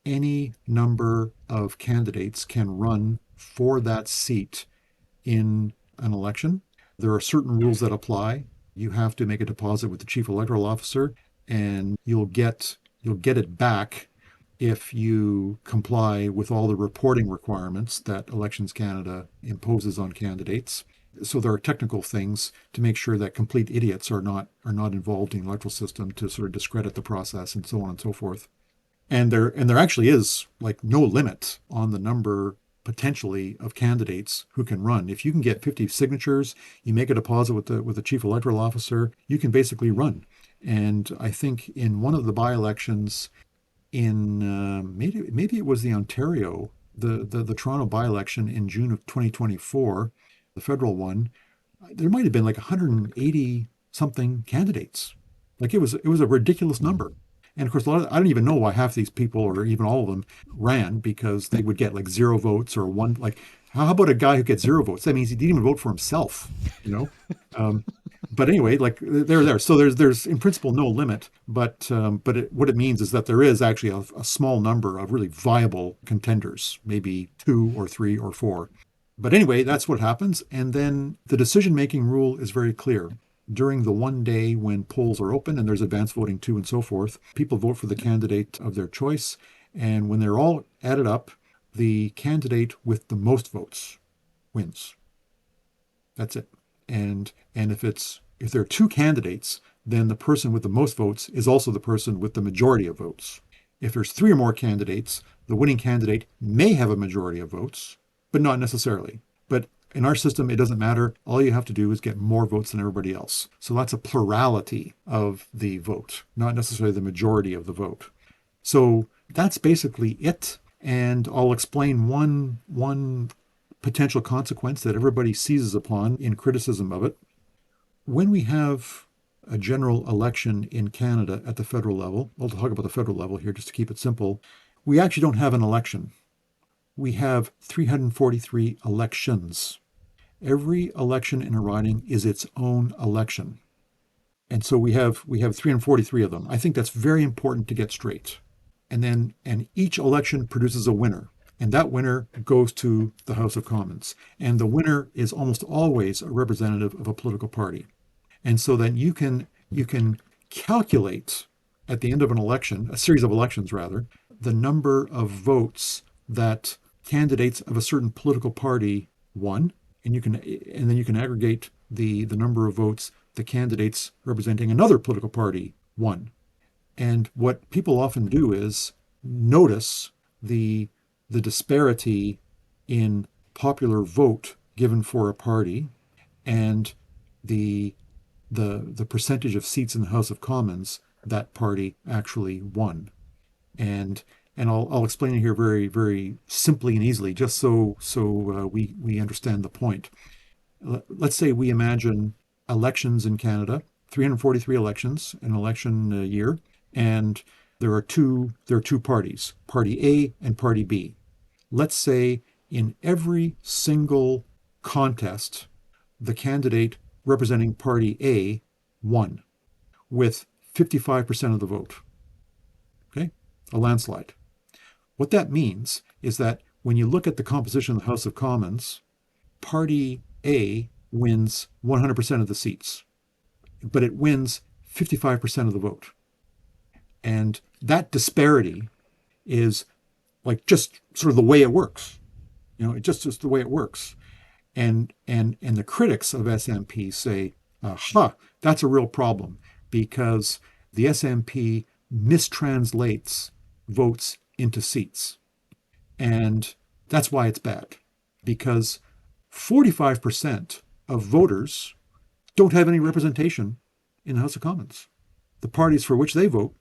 any number of candidates can run for that seat in an election. There are certain rules that apply. You have to make a deposit with the chief electoral officer, and you'll get it back if you comply with all the reporting requirements that Elections Canada imposes on candidates. So there are technical things to make sure that complete idiots are not involved in the electoral system to sort of discredit the process and so on and so forth. And there actually is like no limit on the number potentially of candidates who can run. If you can get 50 signatures, you make a deposit with the chief electoral officer, you can basically run. And I think in one of the by-elections in maybe it was the Ontario, the Toronto by-election in June of 2024, the federal one, there might have been like 180 something candidates. Like it was a ridiculous number. And of course, I don't even know why half these people or even all of them ran because they would get like zero votes or one. Like, how about a guy who gets zero votes? That means he didn't even vote for himself, you know? Um, but anyway, like they're there. So there's in principle no limit, but what it means is that there is actually a small number of really viable contenders, maybe two or three or four. But anyway, that's what happens. And then the decision making rule is very clear. During the one day when polls are open and there's advance voting too and so forth, people vote for the candidate of their choice. And when they're all added up, the candidate with the most votes wins. That's it. And if there are two candidates, then the person with the most votes is also the person with the majority of votes. If there's three or more candidates, the winning candidate may have a majority of votes, but not necessarily. But in our system, it doesn't matter. All you have to do is get more votes than everybody else. So that's a plurality of the vote, not necessarily the majority of the vote. So that's basically it. And I'll explain one potential consequence that everybody seizes upon in criticism of it. When we have a general election in Canada at the federal level, I'll talk about the federal level here just to keep it simple, we actually don't have an election. We have 343 elections. Every election in a riding is its own election. And so we have 343 of them. I think that's very important to get straight. And each election produces a winner. And that winner goes to the House of Commons. And the winner is almost always a representative of a political party. And so then you can calculate at the end of an election, a series of elections rather, the number of votes that candidates of a certain political party won, and then you can aggregate the number of votes the candidates representing another political party won. And what people often do is notice the disparity in popular vote given for a party and the the percentage of seats in the House of Commons that party actually won. And I'll explain it here very very simply and easily, just so we understand the point. Let's say we imagine elections in Canada, 343 elections, an election year, and there are two parties, Party A and Party B. Let's say in every single contest, the candidate representing Party A won with 55% of the vote. Okay, a landslide. What that means is that when you look at the composition of the House of Commons, Party A wins 100% of the seats, but it wins 55% of the vote. And that disparity is like just sort of the way it works. It's just the way it works. And the critics of SMP say That's a real problem because the SNP mistranslates votes into seats. And that's why it's bad, because 45% of voters don't have any representation in the House of Commons. The parties for which they vote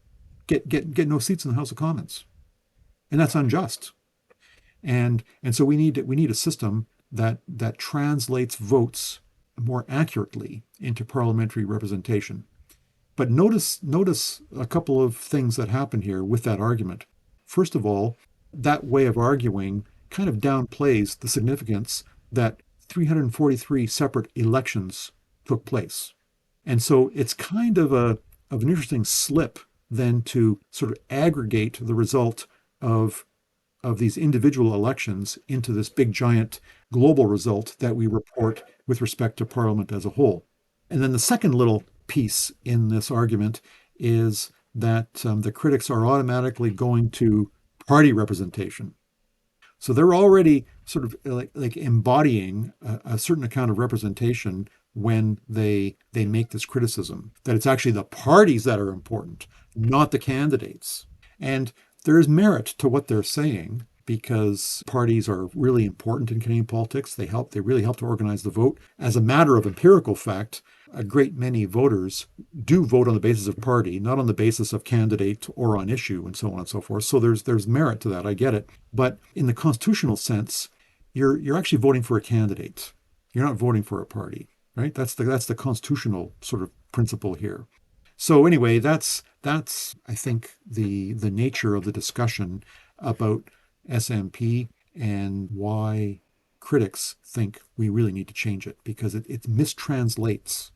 get no seats in the House of Commons. And that's unjust. And so we need a system that translates votes more accurately into parliamentary representation. But notice a couple of things that happen here with that argument. First of all, that way of arguing kind of downplays the significance that 343 separate elections took place. And so it's kind of an interesting slip then to sort of aggregate the result of these individual elections into this big giant global result that we report with respect to Parliament as a whole. And then the second little piece in this argument is that the critics are automatically going to party representation. So they're already sort of like embodying a certain account of representation when they make this criticism that it's actually the parties that are important, not the candidates. And there is merit to what they're saying because parties are really important in Canadian politics. They really help to organize the vote. As a matter of empirical fact, a great many voters do vote on the basis of party, not on the basis of candidate or on issue, and so on and so forth. So there's merit to that. I get it. But in the constitutional sense, you're actually voting for a candidate. You're not voting for a party, right? That's the constitutional sort of principle here. So anyway, that's I think the nature of the discussion about SMP and why critics think we really need to change it because it mistranslates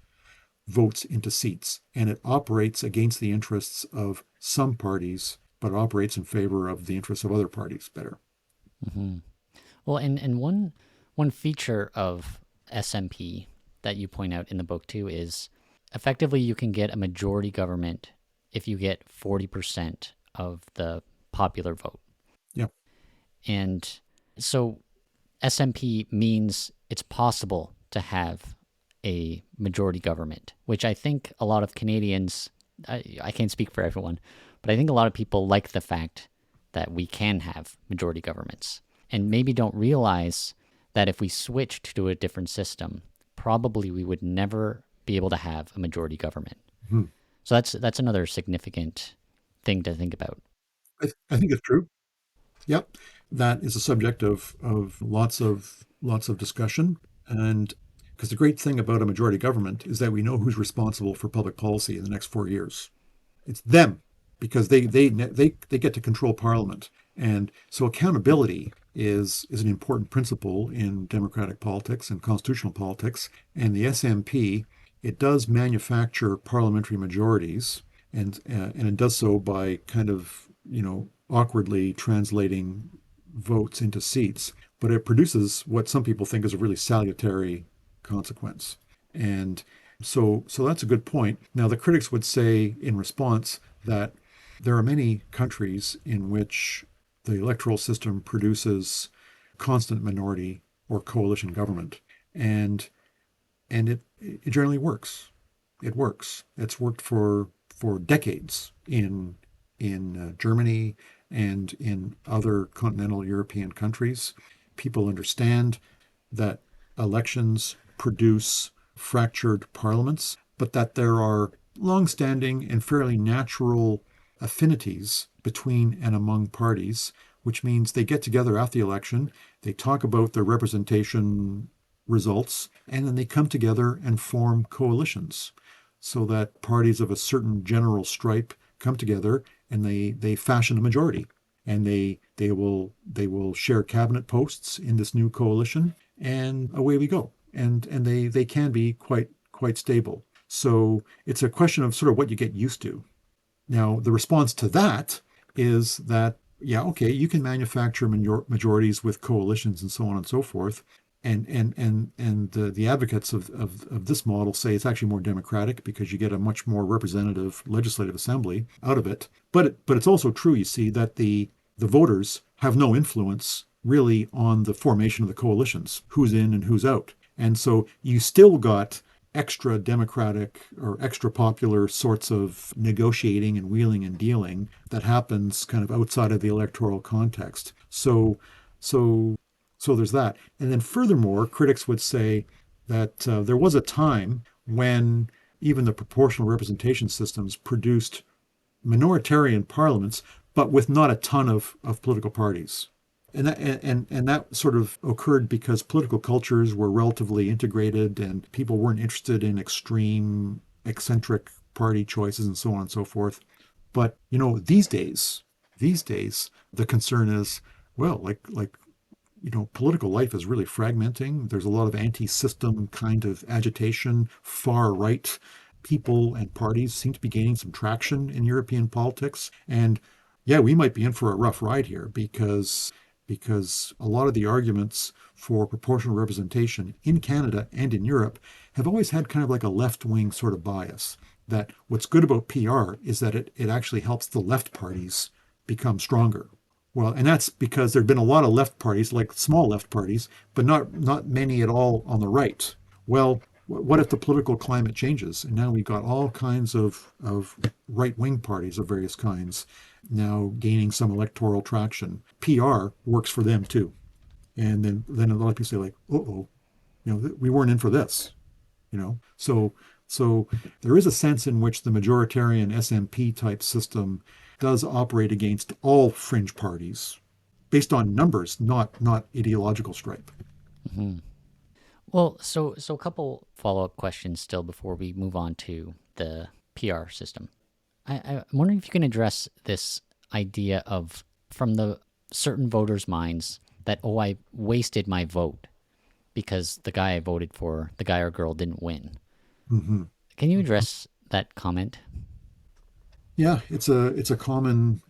votes into seats and it operates against the interests of some parties, but operates in favor of the interests of other parties better. Hmm. Well, and one feature of SMP that you point out in the book too is effectively you can get a majority government if you get 40% of the popular vote. Yeah. And so SMP means it's possible to have a majority government, which I think a lot of Canadians, I can't speak for everyone, but I think a lot of people like the fact that we can have majority governments and maybe don't realize that if we switched to a different system, probably we would never be able to have a majority government. Hmm. So that's another significant thing to think about. I think it's true. Yep. That is a subject of lots of discussion. And because the great thing about a majority government is that we know who's responsible for public policy in the next 4 years. It's them because they get to control Parliament. And so accountability is an important principle in democratic politics and constitutional politics. And the SMP, it does manufacture parliamentary majorities, and it does so by kind of awkwardly translating votes into seats. But it produces what some people think is a really salutary consequence. And so that's a good point. Now the critics would say in response that there are many countries in which the electoral system produces constant minority or coalition government, and it generally works. It works. It's worked for decades in Germany and in other continental European countries. People understand that elections produce fractured parliaments, but that there are long-standing and fairly natural affinities between and among parties, which means they get together after the election, they talk about their representation results, and then they come together and form coalitions so that parties of a certain general stripe come together and they fashion a majority and they will share cabinet posts in this new coalition and away we go and they can be quite stable. So it's a question of sort of what you get used to. Now the response to that is that yeah, okay, you can manufacture majorities with coalitions and so on and so forth, and the advocates of this model say it's actually more democratic because you get a much more representative legislative assembly out of it. But it's also true, you see, that the voters have no influence really on the formation of the coalitions, who's in and who's out. And so you still got extra democratic or extra popular sorts of negotiating and wheeling and dealing that happens kind of outside of the electoral context. So so there's that. And then furthermore, critics would say that there was a time when even the proportional representation systems produced minoritarian parliaments, but with not a ton of political parties. And that sort of occurred because political cultures were relatively integrated and people weren't interested in extreme, eccentric party choices and so on and so forth. But these days, the concern is, well, political life is really fragmenting. There's a lot of anti-system kind of agitation. Far right people and parties seem to be gaining some traction in European politics. And yeah, we might be in for a rough ride here because a lot of the arguments for proportional representation in Canada and in Europe have always had kind of like a left-wing sort of bias. That what's good about PR is that it actually helps the left parties become stronger. Well, and that's because there've been a lot of left parties, like small left parties, but not many at all on the right. Well, what if the political climate changes? And now we've got all kinds of right wing parties of various kinds now gaining some electoral traction. PR works for them too. And then a lot of people say like, oh, we weren't in for this, So there is a sense in which the majoritarian SMP type system does operate against all fringe parties based on numbers, not ideological stripe. Hmm. Well, so a couple follow-up questions still before we move on to the PR system. I'm wondering if you can address this idea of from the certain voters' minds that, oh, I wasted my vote because the guy I voted for, the guy or girl, didn't win. Mm-hmm. Can you address that comment? Yeah, it's a common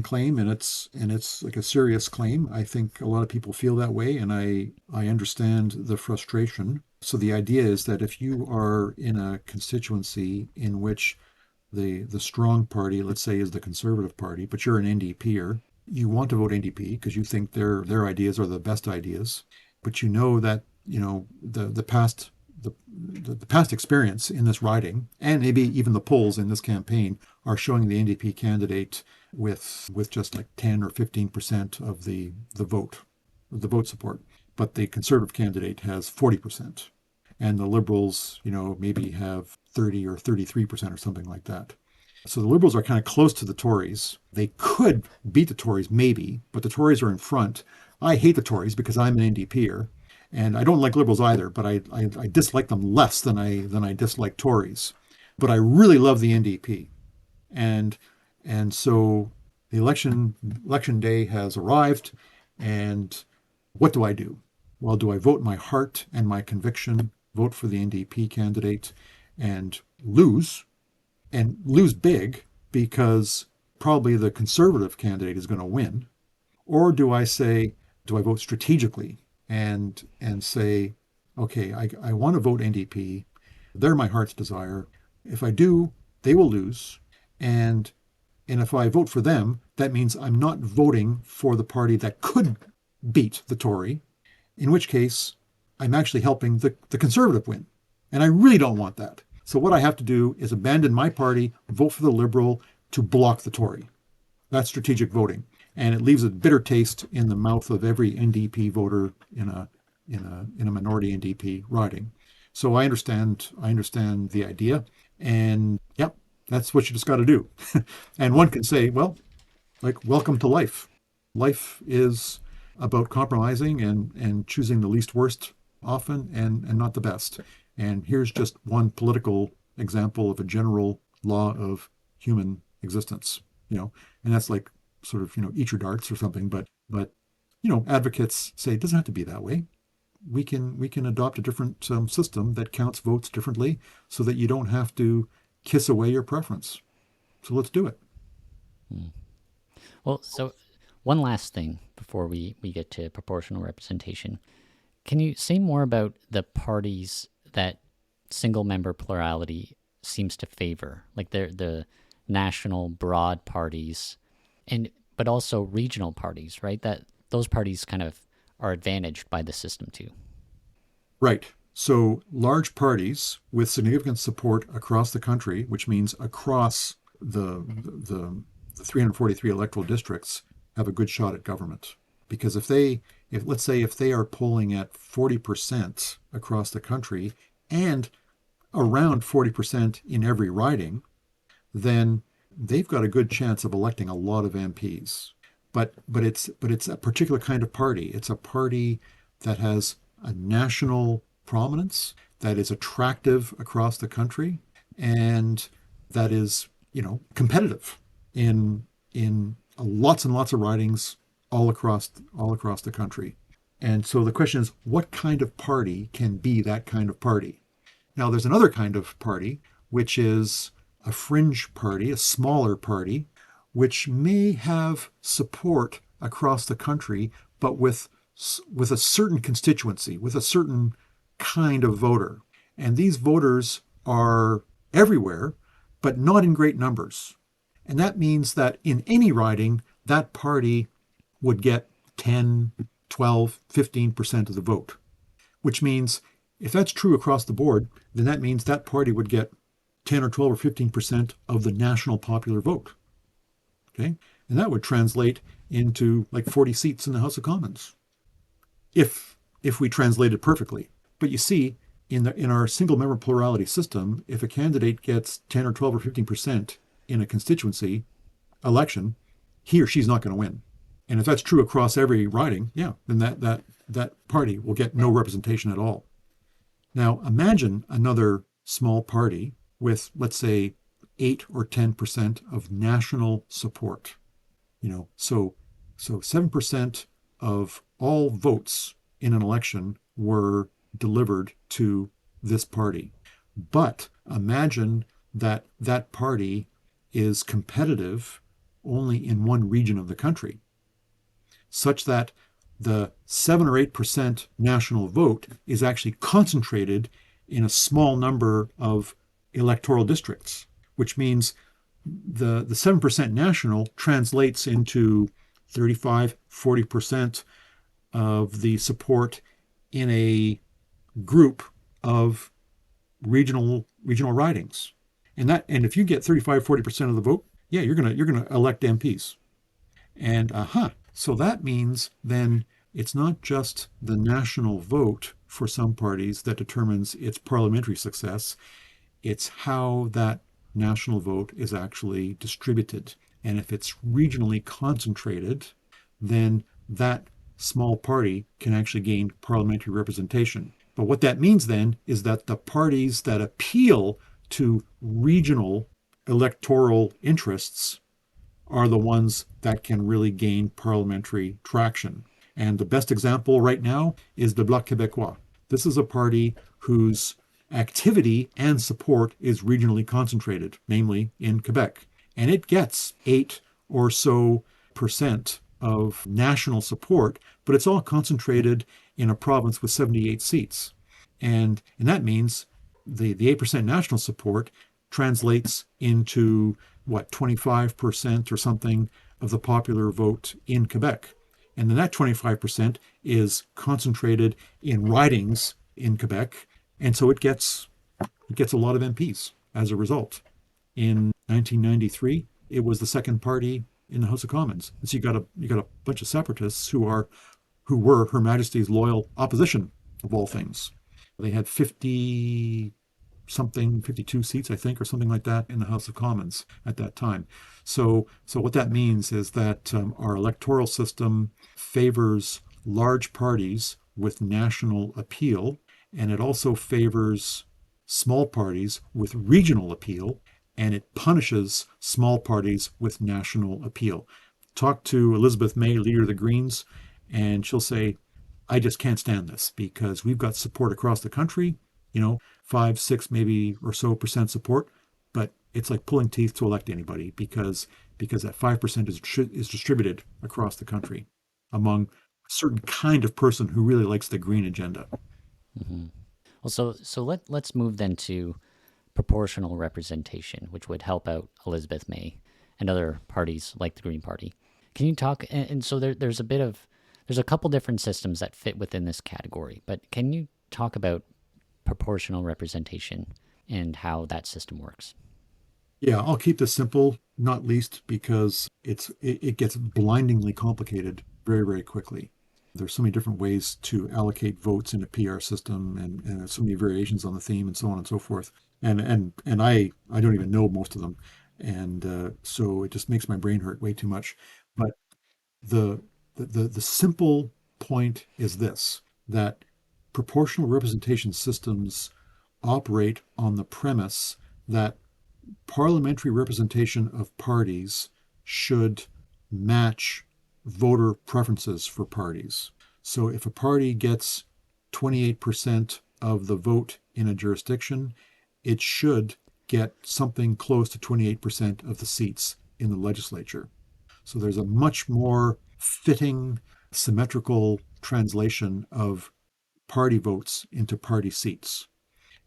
claim, and it's like a serious claim. I think a lot of people feel that way, and I understand the frustration. So the idea is that if you are in a constituency in which the strong party, let's say, is the Conservative Party, but you're an NDPer, you want to vote NDP because you think their ideas are the best ideas, but you know that the past experience in this riding and maybe even the polls in this campaign are showing the NDP candidate with just like 10 or 15% of the vote support, but the Conservative candidate has 40%, and the Liberals, maybe have 30 or 33% or something like that. So the Liberals are kind of close to the Tories. They could beat the Tories, maybe, but the Tories are in front. I hate the Tories because I'm an NDPer, and I don't like Liberals either, but I dislike them less than I dislike Tories. But I really love the NDP, and and so the election day has arrived, and what do I do? Well, do I vote my heart and my conviction, vote for the NDP candidate, and lose big because probably the Conservative candidate is going to win? Or do I vote strategically and say, okay, I want to vote NDP. They're my heart's desire. If I do, they will lose. And and if I vote for them, that means I'm not voting for the party that could beat the Tory, in which case I'm actually helping the Conservative win. And I really don't want that. So what I have to do is abandon my party, vote for the Liberal to block the Tory. That's strategic voting. And it leaves a bitter taste in the mouth of every NDP voter in a minority NDP riding. So I understand the idea. And yep, that's what you just got to do. And one can say, well, like, welcome to life. Life is about compromising and choosing the least worst often and not the best. And here's just one political example of a general law of human existence, and that's like sort of, eat your darts or something. But advocates say it doesn't have to be that way. We can adopt a different system that counts votes differently so that you don't have to kiss away your preference. So let's do it. Hmm. Well, so one last thing before we get to proportional representation. Can you say more about the parties that single member plurality seems to favor? Like the national broad parties and but also regional parties, right? That those parties kind of are advantaged by the system too. Right. So large parties with significant support across the country, which means across the 343 electoral districts, have a good shot at government. Because if let's say if they are polling at 40% across the country and around 40% in every riding, then they've got a good chance of electing a lot of MPs. But it's a particular kind of party. It's a party that has a national prominence, that is attractive across the country, and that is, competitive in lots and lots of ridings all across the country. And so the question is, what kind of party can be that kind of party? Now, there's another kind of party, which is a fringe party, a smaller party, which may have support across the country, but with a certain constituency, with a certain kind of voter. And these voters are everywhere, but not in great numbers. And that means that in any riding, that party would get 10, 12, 15% of the vote, which means if that's true across the board, then that means that party would get 10 or 12 or 15% of the national popular vote. Okay? And that would translate into like 40 seats in the House of Commons if we translate it perfectly. But you see, in our single member plurality system, if a candidate gets 10 or 12 or 15% in a constituency election, he or she's not going to win. And if that's true across every riding, yeah, then that party will get no representation at all. Now, imagine another small party with, let's say, 8 or 10% of national support. So 7% of all votes in an election were delivered to this party. But imagine that that party is competitive only in one region of the country, such that the 7 or 8% national vote is actually concentrated in a small number of electoral districts, which means the 7% national translates into 35, 40% of the support in a group of regional ridings. And if you get 35, 40% of the vote, yeah, you're gonna elect MPs. And so that means then it's not just the national vote for some parties that determines its parliamentary success, it's how that national vote is actually distributed. And if it's regionally concentrated, then that small party can actually gain parliamentary representation. But what that means then is that the parties that appeal to regional electoral interests are the ones that can really gain parliamentary traction. And the best example right now is the Bloc Québécois. This is a party whose activity and support is regionally concentrated, namely in Quebec. And it gets 8 or so percent of national support, but it's all concentrated in a province with 78 seats. And that means the 8% national support translates into what, 25% or something of the popular vote in Quebec. And then that 25% is concentrated in ridings in Quebec. And so it gets a lot of MPs as a result. In 1993, it was the second party in the House of Commons. And so you got a bunch of separatists who were Her Majesty's loyal opposition of all things. They had 50 something, 52 seats, I think, or something like that in the House of Commons at that time. So what that means is that our electoral system favors large parties with national appeal, and it also favors small parties with regional appeal, and it punishes small parties with national appeal. Talk to Elizabeth May, leader of the Greens, and she'll say, I just can't stand this because we've got support across the country, 5, 6, maybe or so percent support, but it's like pulling teeth to elect anybody because that 5% is distributed across the country among a certain kind of person who really likes the green agenda. Mm-hmm. Well, let's move then to proportional representation, which would help out Elizabeth May and other parties like the Green Party. Can you talk? And so there's a couple different systems that fit within this category, but can you talk about proportional representation and how that system works. Yeah, I'll keep this simple, not least because it gets blindingly complicated very, very quickly. There's so many different ways to allocate votes in a PR system, and there's so many variations on the theme, and so on and so forth. And I don't even know most of them, and so it just makes my brain hurt way too much. But the the simple point is this: that proportional representation systems operate on the premise that parliamentary representation of parties should match voter preferences for parties. So if a party gets 28% of the vote in a jurisdiction, it should get something close to 28% of the seats in the legislature. So there's a much more fitting, symmetrical translation of party votes into party seats.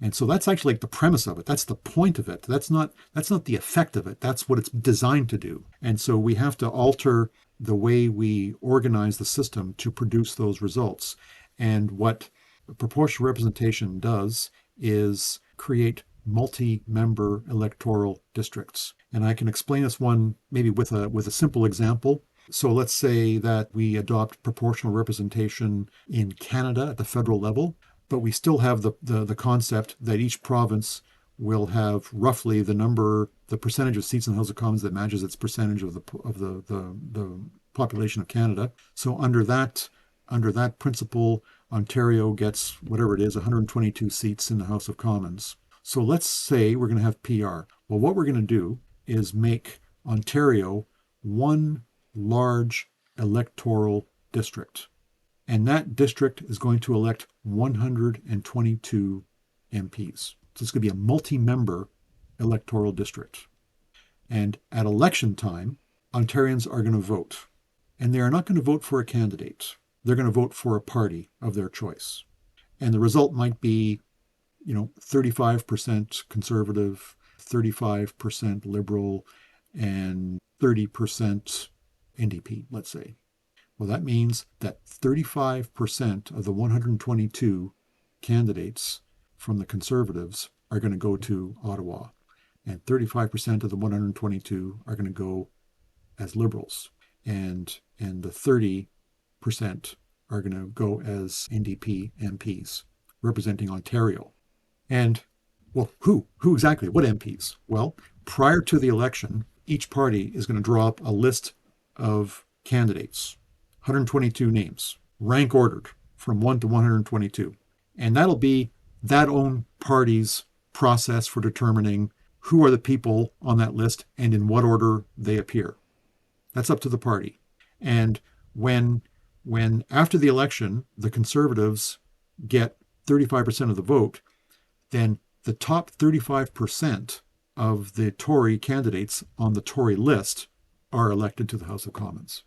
And so that's actually like the premise of it. That's the point of it. That's not the effect of it. That's what it's designed to do. And so we have to alter the way we organize the system to produce those results. And what proportional representation does is create multi-member electoral districts. And I can explain this one maybe with a simple example. So let's say that we adopt proportional representation in Canada at the federal level, but we still have the concept that each province will have roughly the percentage of seats in the House of Commons that matches its percentage of the population of Canada. So under that principle, Ontario gets whatever it is, 122 seats in the House of Commons. So let's say we're going to have PR. Well, what we're going to do is make Ontario one large electoral district. And that district is going to elect 122 MPs. So it's going to be a multi-member electoral district. And at election time, Ontarians are going to vote. And they are not going to vote for a candidate. They're going to vote for a party of their choice. And the result might be, 35% conservative, 35% liberal, and 30% NDP, let's say. Well, that means that 35% of the 122 candidates from the Conservatives are going to go to Ottawa, and 35% of the 122 are going to go as Liberals, and the 30% are going to go as NDP MPs representing Ontario. And well, who exactly? What MPs? Well, prior to the election, each party is going to draw up a list of candidates, 122 names, rank ordered from 1 to 122. And that'll be that own party's process for determining who are the people on that list and in what order they appear. That's up to the party. And when after the election, the Conservatives get 35% of the vote, then the top 35% of the Tory candidates on the Tory list are elected to the House of Commons.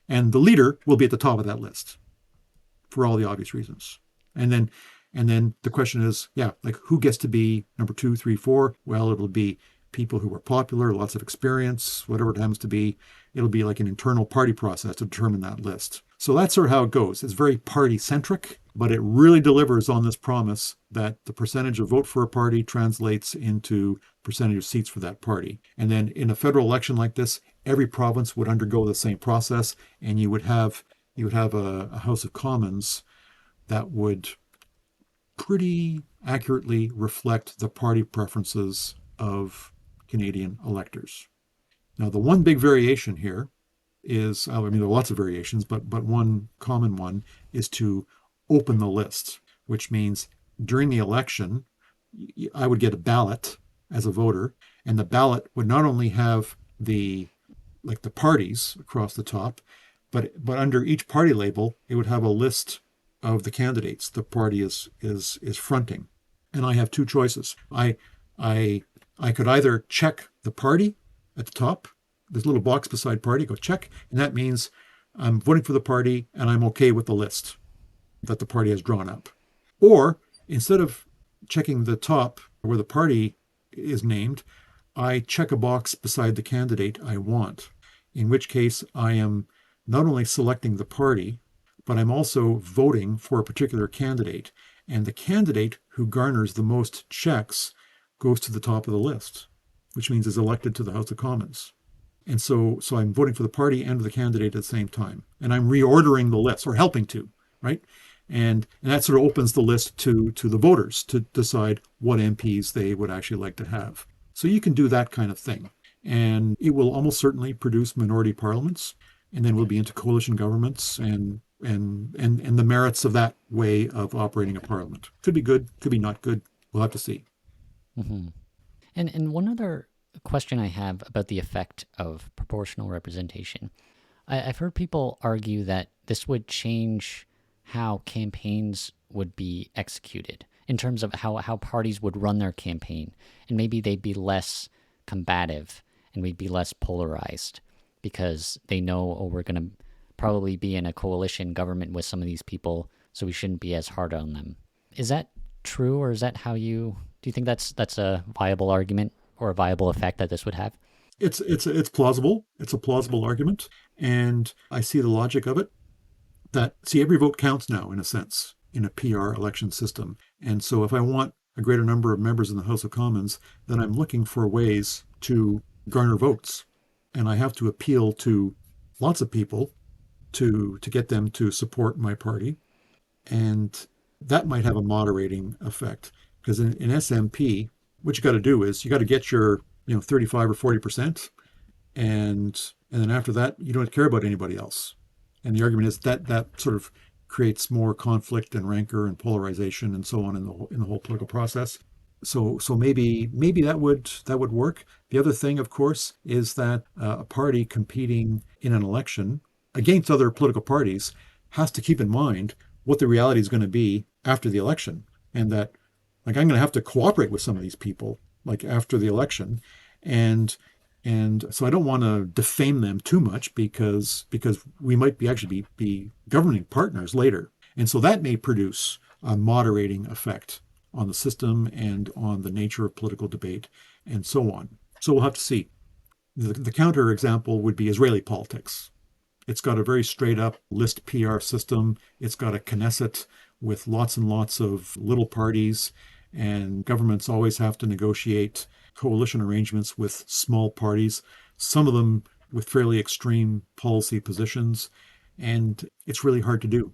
And the leader will be at the top of that list for all the obvious reasons. And then the question is, yeah, like who gets to be number 2, 3, 4? Well, it'll be people who are popular, lots of experience, whatever it happens to be. It'll be like an internal party process to determine that list. So that's sort of how it goes. It's very party centric, but it really delivers on this promise that the percentage of vote for a party translates into percentage of seats for that party. And then in a federal election like this, every province would undergo the same process, and you would have a House of Commons that would pretty accurately reflect the party preferences of Canadian electors. Now, the one big variation here is, I mean, there are lots of variations, but one common one is to open the list, which means during the election, I would get a ballot as a voter, and the ballot would not only have the parties across the top, but under each party label, it would have a list of the candidates the party is fronting. And I have two choices. I could either check the party at the top. There's a little box beside party, go check, and that means I'm voting for the party and I'm okay with the list that the party has drawn up. Or instead of checking the top where the party is named, I check a box beside the candidate I want, in which case I am not only selecting the party, but I'm also voting for a particular candidate. And the candidate who garners the most checks goes to the top of the list, which means is elected to the House of Commons. And so I'm voting for the party and the candidate at the same time. And I'm reordering the list or helping to, right? And that sort of opens the list to the voters to decide what MPs they would actually like to have. So you can do that kind of thing. And it will almost certainly produce minority parliaments, and then we'll be into coalition governments and the merits of that way of operating a parliament. Could be good, could be not good. We'll have to see. Hmm. And one other question I have about the effect of proportional representation. I've heard people argue that this would change how campaigns would be executed in terms of how parties would run their campaign. And maybe they'd be less combative and we'd be less polarized because they know, oh, we're going to probably be in a coalition government with some of these people, so we shouldn't be as hard on them. Is that true, or is that how do you think that's a viable argument or a viable effect that this would have? It's plausible. It's a plausible argument, and I see the logic of it. That see every vote counts now in a sense in a PR election system, and so if I want a greater number of members in the House of Commons, then I'm looking for ways to garner votes, and I have to appeal to lots of people to get them to support my party, and that might have a moderating effect because in SMP, what you got to do is you got to get your 35 or 40%, and then after that you don't care about anybody else. And the argument is that that sort of creates more conflict and rancor and polarization and so on in the whole political process. So maybe that would work. The other thing, of course, is that a party competing in an election against other political parties has to keep in mind what the reality is going to be after the election, and that like I'm going to have to cooperate with some of these people like after the election, and and so I don't want to defame them too much because we might be actually be governing partners later, and so that may produce a moderating effect on the system and on the nature of political debate and so on. So we'll have to see. The counter example would be Israeli politics. It's got a very straight up list PR system. It's got a Knesset with lots and lots of little parties, and governments always have to negotiate coalition arrangements with small parties, some of them with fairly extreme policy positions, and it's really hard to do.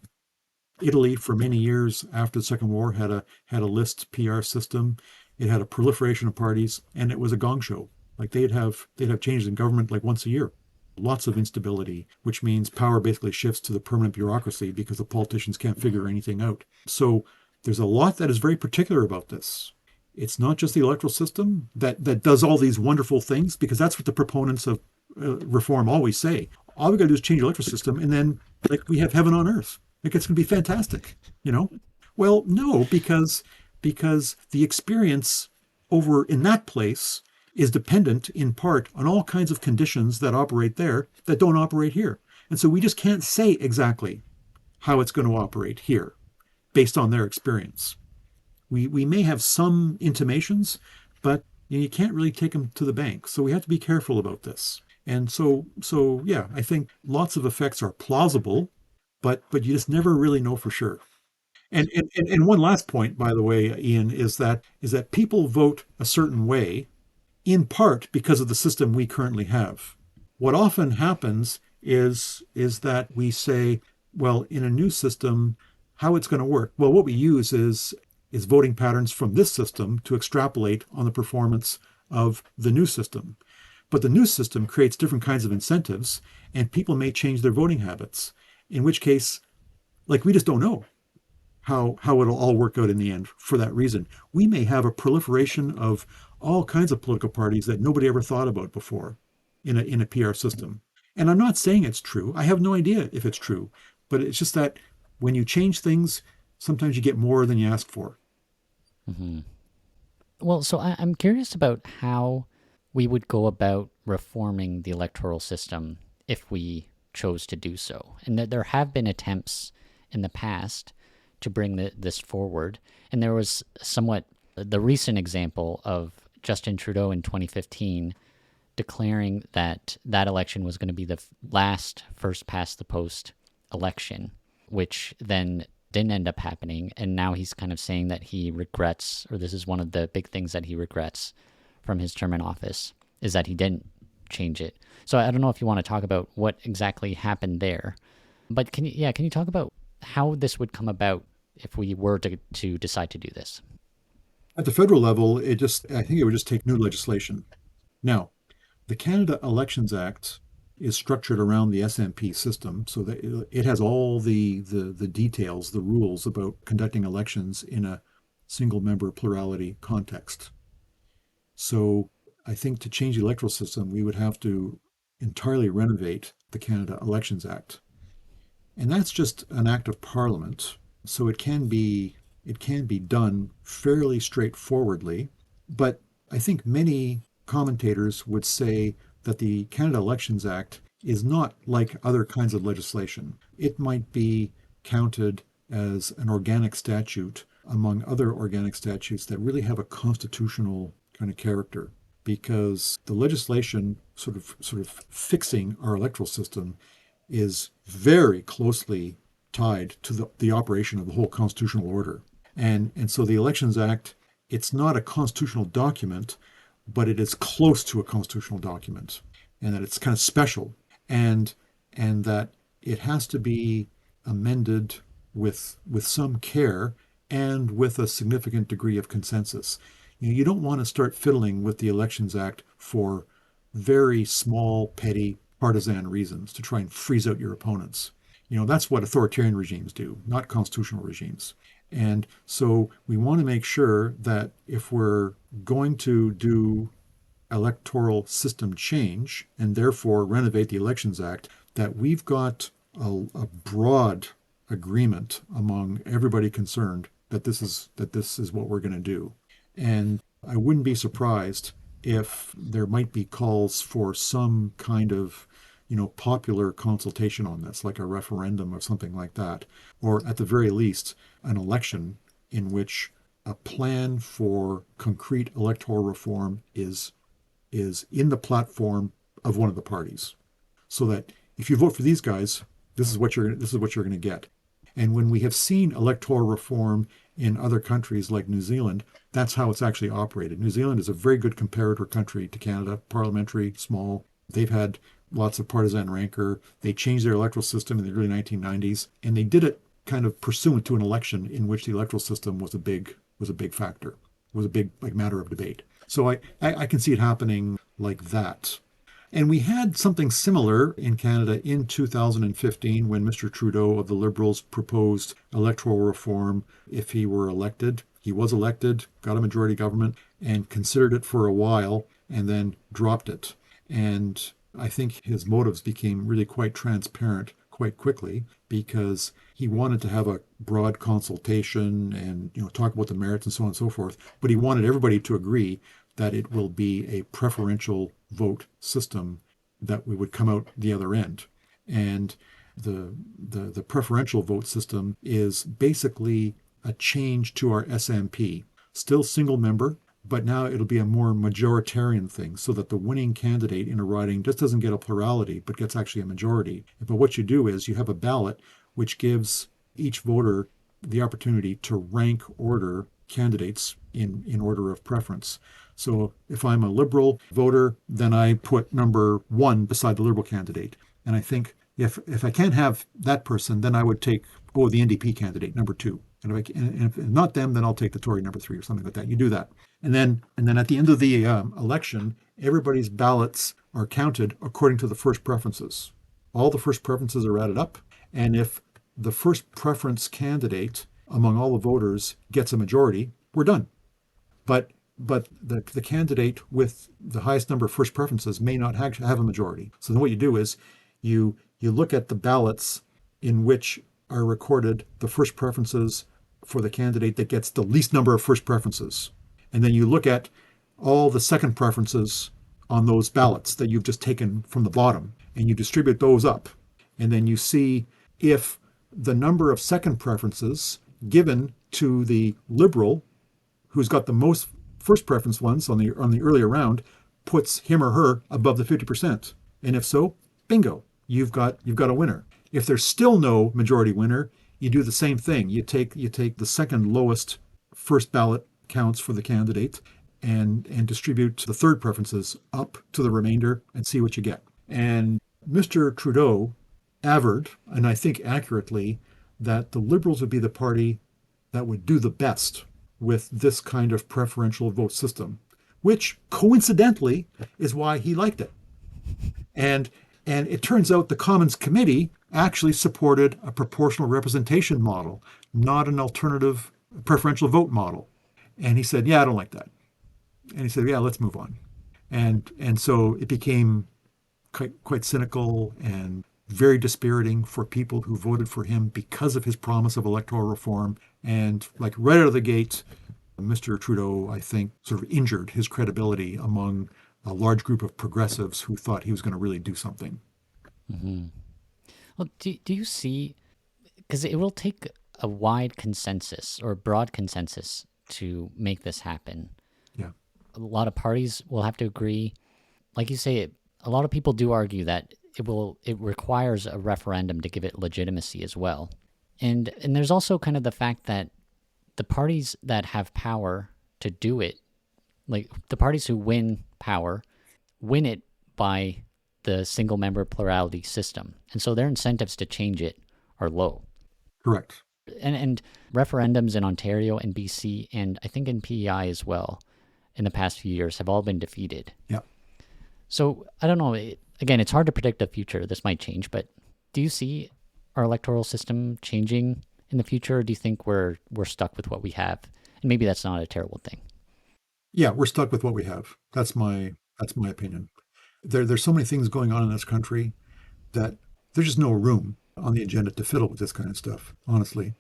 Italy, for many years after the Second War, had a list PR system. It had a proliferation of parties, and it was a gong show. Like they'd have changes in government like once a year. Lots of instability, which means power basically shifts to the permanent bureaucracy because the politicians can't figure anything out. So there's a lot that is very particular about this. It's not just the electoral system that does all these wonderful things, because that's what the proponents of reform always say. All we got to do is change the electoral system, and then like we have heaven on earth. Like it's going to be fantastic, you know? Well, no, because the experience over in that place is dependent in part on all kinds of conditions that operate there that don't operate here. And so we just can't say exactly how it's going to operate here based on their experience. We may have some intimations, but you can't really take them to the bank. So we have to be careful about this. And so yeah, I think lots of effects are plausible, but you just never really know for sure. And one last point, by the way, Ian, is that people vote a certain way in part because of the system we currently have. What often happens is that we say, well, in a new system, how it's going to work. Well, what we use is voting patterns from this system to extrapolate on the performance of the new system. But the new system creates different kinds of incentives, and people may change their voting habits. In which case, like we just don't know how it'll all work out in the end for that reason. We may have a proliferation of all kinds of political parties that nobody ever thought about before in a PR system. And I'm not saying it's true. I have no idea if it's true, but it's just that when you change things, sometimes you get more than you ask for. Hmm. Well, so I'm curious about how we would go about reforming the electoral system if we chose to do so. And that there have been attempts in the past to bring this forward. And there was somewhat the recent example of Justin Trudeau in 2015 declaring that that election was going to be the last first past the post election, which then didn't end up happening. And now he's kind of saying that he regrets, or this is one of the big things that he regrets from his term in office, is that he didn't change it. So I don't know if you want to talk about what exactly happened there. But can you talk about how this would come about if we were to decide to do this? At the federal level, I think it would just take new legislation. Now, the Canada Elections Act is structured around the SMP system so that it has all the details, the rules about conducting elections in a single member plurality context. So I think to change the electoral system, we would have to entirely renovate the Canada Elections Act. And that's just an act of parliament. So it can be done fairly straightforwardly. But I think many commentators would say that the Canada Elections Act is not like other kinds of legislation. It might be counted as an organic statute among other organic statutes that really have a constitutional kind of character, because the legislation sort of fixing our electoral system is very closely tied to the operation of the whole constitutional order. And so the Elections Act, it's not a constitutional document, but it is close to a constitutional document, and that it's kind of special, and and that it has to be amended with some care and with a significant degree of consensus. You don't want to start fiddling with the Elections Act for very small, petty, partisan reasons to try and freeze out your opponents. That's what authoritarian regimes do, not constitutional regimes. And so we want to make sure that if we're going to do electoral system change and therefore renovate the Elections Act, that we've got a broad agreement among everybody concerned that this is what we're going to do. And I wouldn't be surprised if there might be calls for some kind of popular consultation on this, like a referendum or something like that, or at the very least, an election in which a plan for concrete electoral reform is in the platform of one of the parties, so that if you vote for these guys, this is what you're going to get. And when we have seen electoral reform in other countries like New Zealand, that's how it's actually operated. New Zealand is a very good comparator country to Canada, parliamentary, small. They've had lots of partisan rancor. They changed their electoral system in the early 1990s, and they did it kind of pursuant to an election in which the electoral system was a big factor, was a big matter of debate. So I can see it happening like that. And we had something similar in Canada in 2015 when Mr. Trudeau of the Liberals proposed electoral reform if he were elected. He was elected, got a majority government, and considered it for a while and then dropped it. And I think his motives became really quite transparent quite quickly, because he wanted to have a broad consultation and talk about the merits and so on and so forth, but he wanted everybody to agree that it will be a preferential vote system that we would come out the other end. And the preferential vote system is basically a change to our SMP. Still single member, but now it'll be a more majoritarian thing, so that the winning candidate in a riding just doesn't get a plurality, but gets actually a majority. But what you do is you have a ballot which gives each voter the opportunity to rank order candidates in order of preference. So if I'm a Liberal voter, then I put number one beside the Liberal candidate. And I think if I can't have that person, then I would take, the NDP candidate, number two. And if not them, then I'll take the Tory number three or something like that. You do that. And then at the end of the election, everybody's ballots are counted according to the first preferences. All the first preferences are added up. And if the first preference candidate among all the voters gets a majority, we're done. But the candidate with the highest number of first preferences may not have a majority. So then what you do is you look at the ballots in which are recorded the first preferences for the candidate that gets the least number of first preferences. And then you look at all the second preferences on those ballots that you've just taken from the bottom, and you distribute those up. And then you see if the number of second preferences given to the Liberal, who's got the most first preference ones on the earlier round, puts him or her above the 50%. And if so, bingo, you've got a winner. If there's still no majority winner, you do the same thing. You take the second lowest first ballot counts for the candidate and distribute the third preferences up to the remainder and see what you get. And Mr. Trudeau averred, and I think accurately, that the Liberals would be the party that would do the best with this kind of preferential vote system, which coincidentally is why he liked it. And and it turns out the Commons Committee actually supported a proportional representation model, not an alternative preferential vote model. And he said, "Yeah, I don't like that." And he said, "Yeah, let's move on." And so it became quite cynical and very dispiriting for people who voted for him because of his promise of electoral reform. And like right out of the gate, Mr. Trudeau, I think, sort of injured his credibility among a large group of progressives who thought he was going to really do something. Well, do you see, because it will take a wide consensus or a broad consensus to make this happen. Yeah, A lot of parties will have to agree. Like you say, a lot of people do argue that it requires a referendum to give it legitimacy as well. And there's also kind of the fact that the parties that have power to do it, like the parties who win power, win it by the single member plurality system. And so their incentives to change it are low. correct. And referendums in Ontario and BC and I think in PEI as well in the past few years have all been defeated. Yeah. So I don't know. Again, it's hard to predict the future. This might change, but do you see our electoral system changing in the future, or do you think we're stuck with what we have? And maybe that's not a terrible thing. Yeah, we're stuck with what we have. That's my opinion. There's so many things going on in this country that there's just no room on the agenda to fiddle with this kind of stuff, honestly.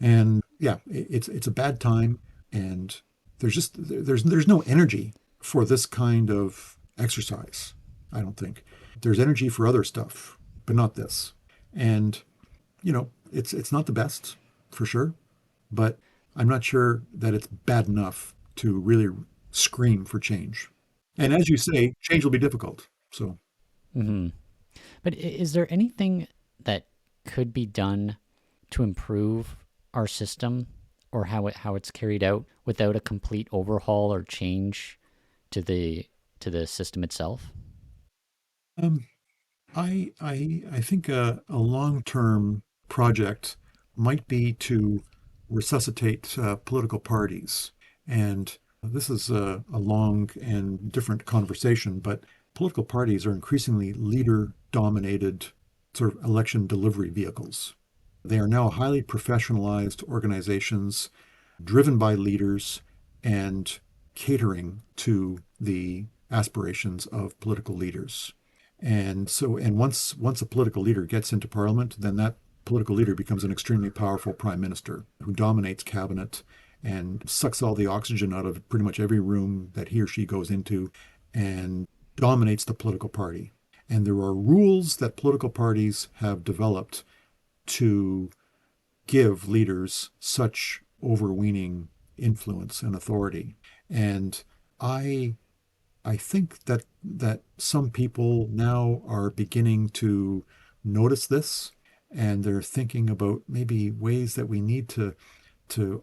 And yeah, it's a bad time, and there's no energy for this kind of exercise. I don't think there's energy for other stuff, but not this. And it's not the best for sure, but I'm not sure that it's bad enough to really scream for change. And as you say, change will be difficult. So Hmm. But is there anything that could be done to improve our system or how it's carried out without a complete overhaul or change to the system itself? um, I think a long-term project might be to resuscitate political parties. And this is a long and different conversation, but political parties are increasingly leader-dominated sort of election delivery vehicles. They are now highly professionalized organizations driven by leaders and catering to the aspirations of political leaders. And once a political leader gets into parliament, then that political leader becomes an extremely powerful prime minister who dominates cabinet and sucks all the oxygen out of pretty much every room that he or she goes into and dominates the political party. And there are rules that political parties have developed to give leaders such overweening influence and authority. And I I think that some people now are beginning to notice this, and they're thinking about maybe ways that we need to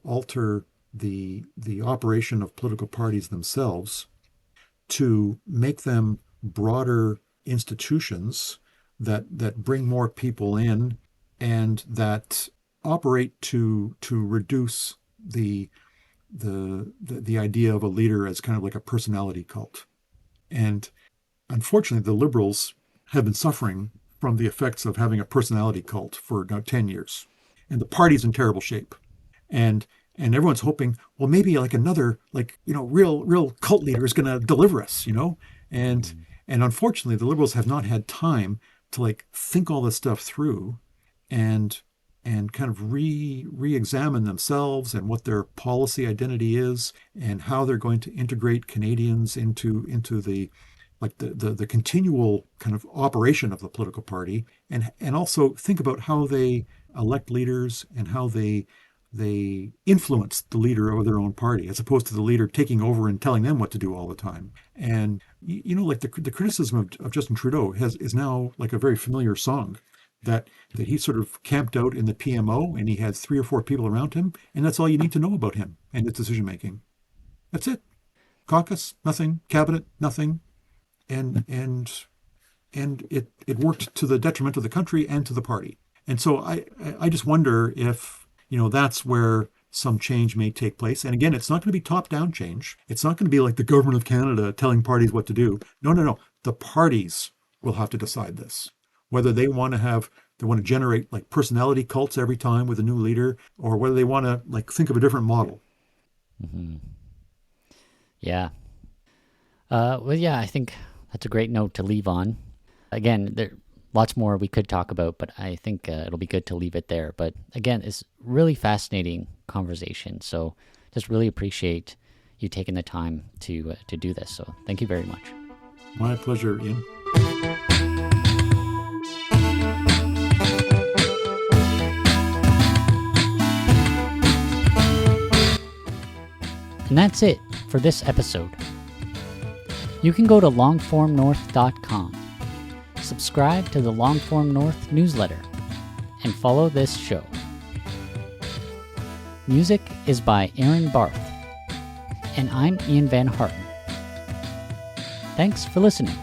alter the operation of political parties themselves to make them broader institutions that bring more people in and that operate to reduce the idea of a leader as kind of like a personality cult. And unfortunately, the liberals have been suffering from the effects of having a personality cult for now 10 years. And the party's in terrible shape. And and everyone's hoping, well, maybe like another real cult leader is going to deliver us. And Mm. and unfortunately, the liberals have not had time to like think all this stuff through and and kind of re-examine themselves and what their policy identity is and how they're going to integrate Canadians into the like the continual kind of operation of the political party and also think about how they elect leaders and how they influence the leader of their own party as opposed to the leader taking over and telling them what to do all the time. And like the criticism of Justin Trudeau is now like a very familiar song. that he sort of camped out in the PMO and he had 3 or 4 people around him, and that's all you need to know about him and his decision making. That's it. Caucus, nothing. Cabinet, nothing. And it worked to the detriment of the country and to the party. And so I just wonder if, that's where some change may take place. And again, it's not going to be top down change. It's not going to be like the government of Canada telling parties what to do. No, no, no. The parties will have to decide this. Whether they want to generate like personality cults every time with a new leader, or whether they want to like think of a different model. Mm-hmm. Yeah. Well, yeah, I think that's a great note to leave on. Again, there lots more we could talk about, but I think it'll be good to leave it there. But again, it's really fascinating conversation. So just really appreciate you taking the time to do this. So thank you very much. My pleasure, Ian. And that's it for this episode. You can go to longformnorth.com, subscribe to the Longform North newsletter, and follow this show. Music is by Aaron Barth, and I'm Ian Van Harten. Thanks for listening.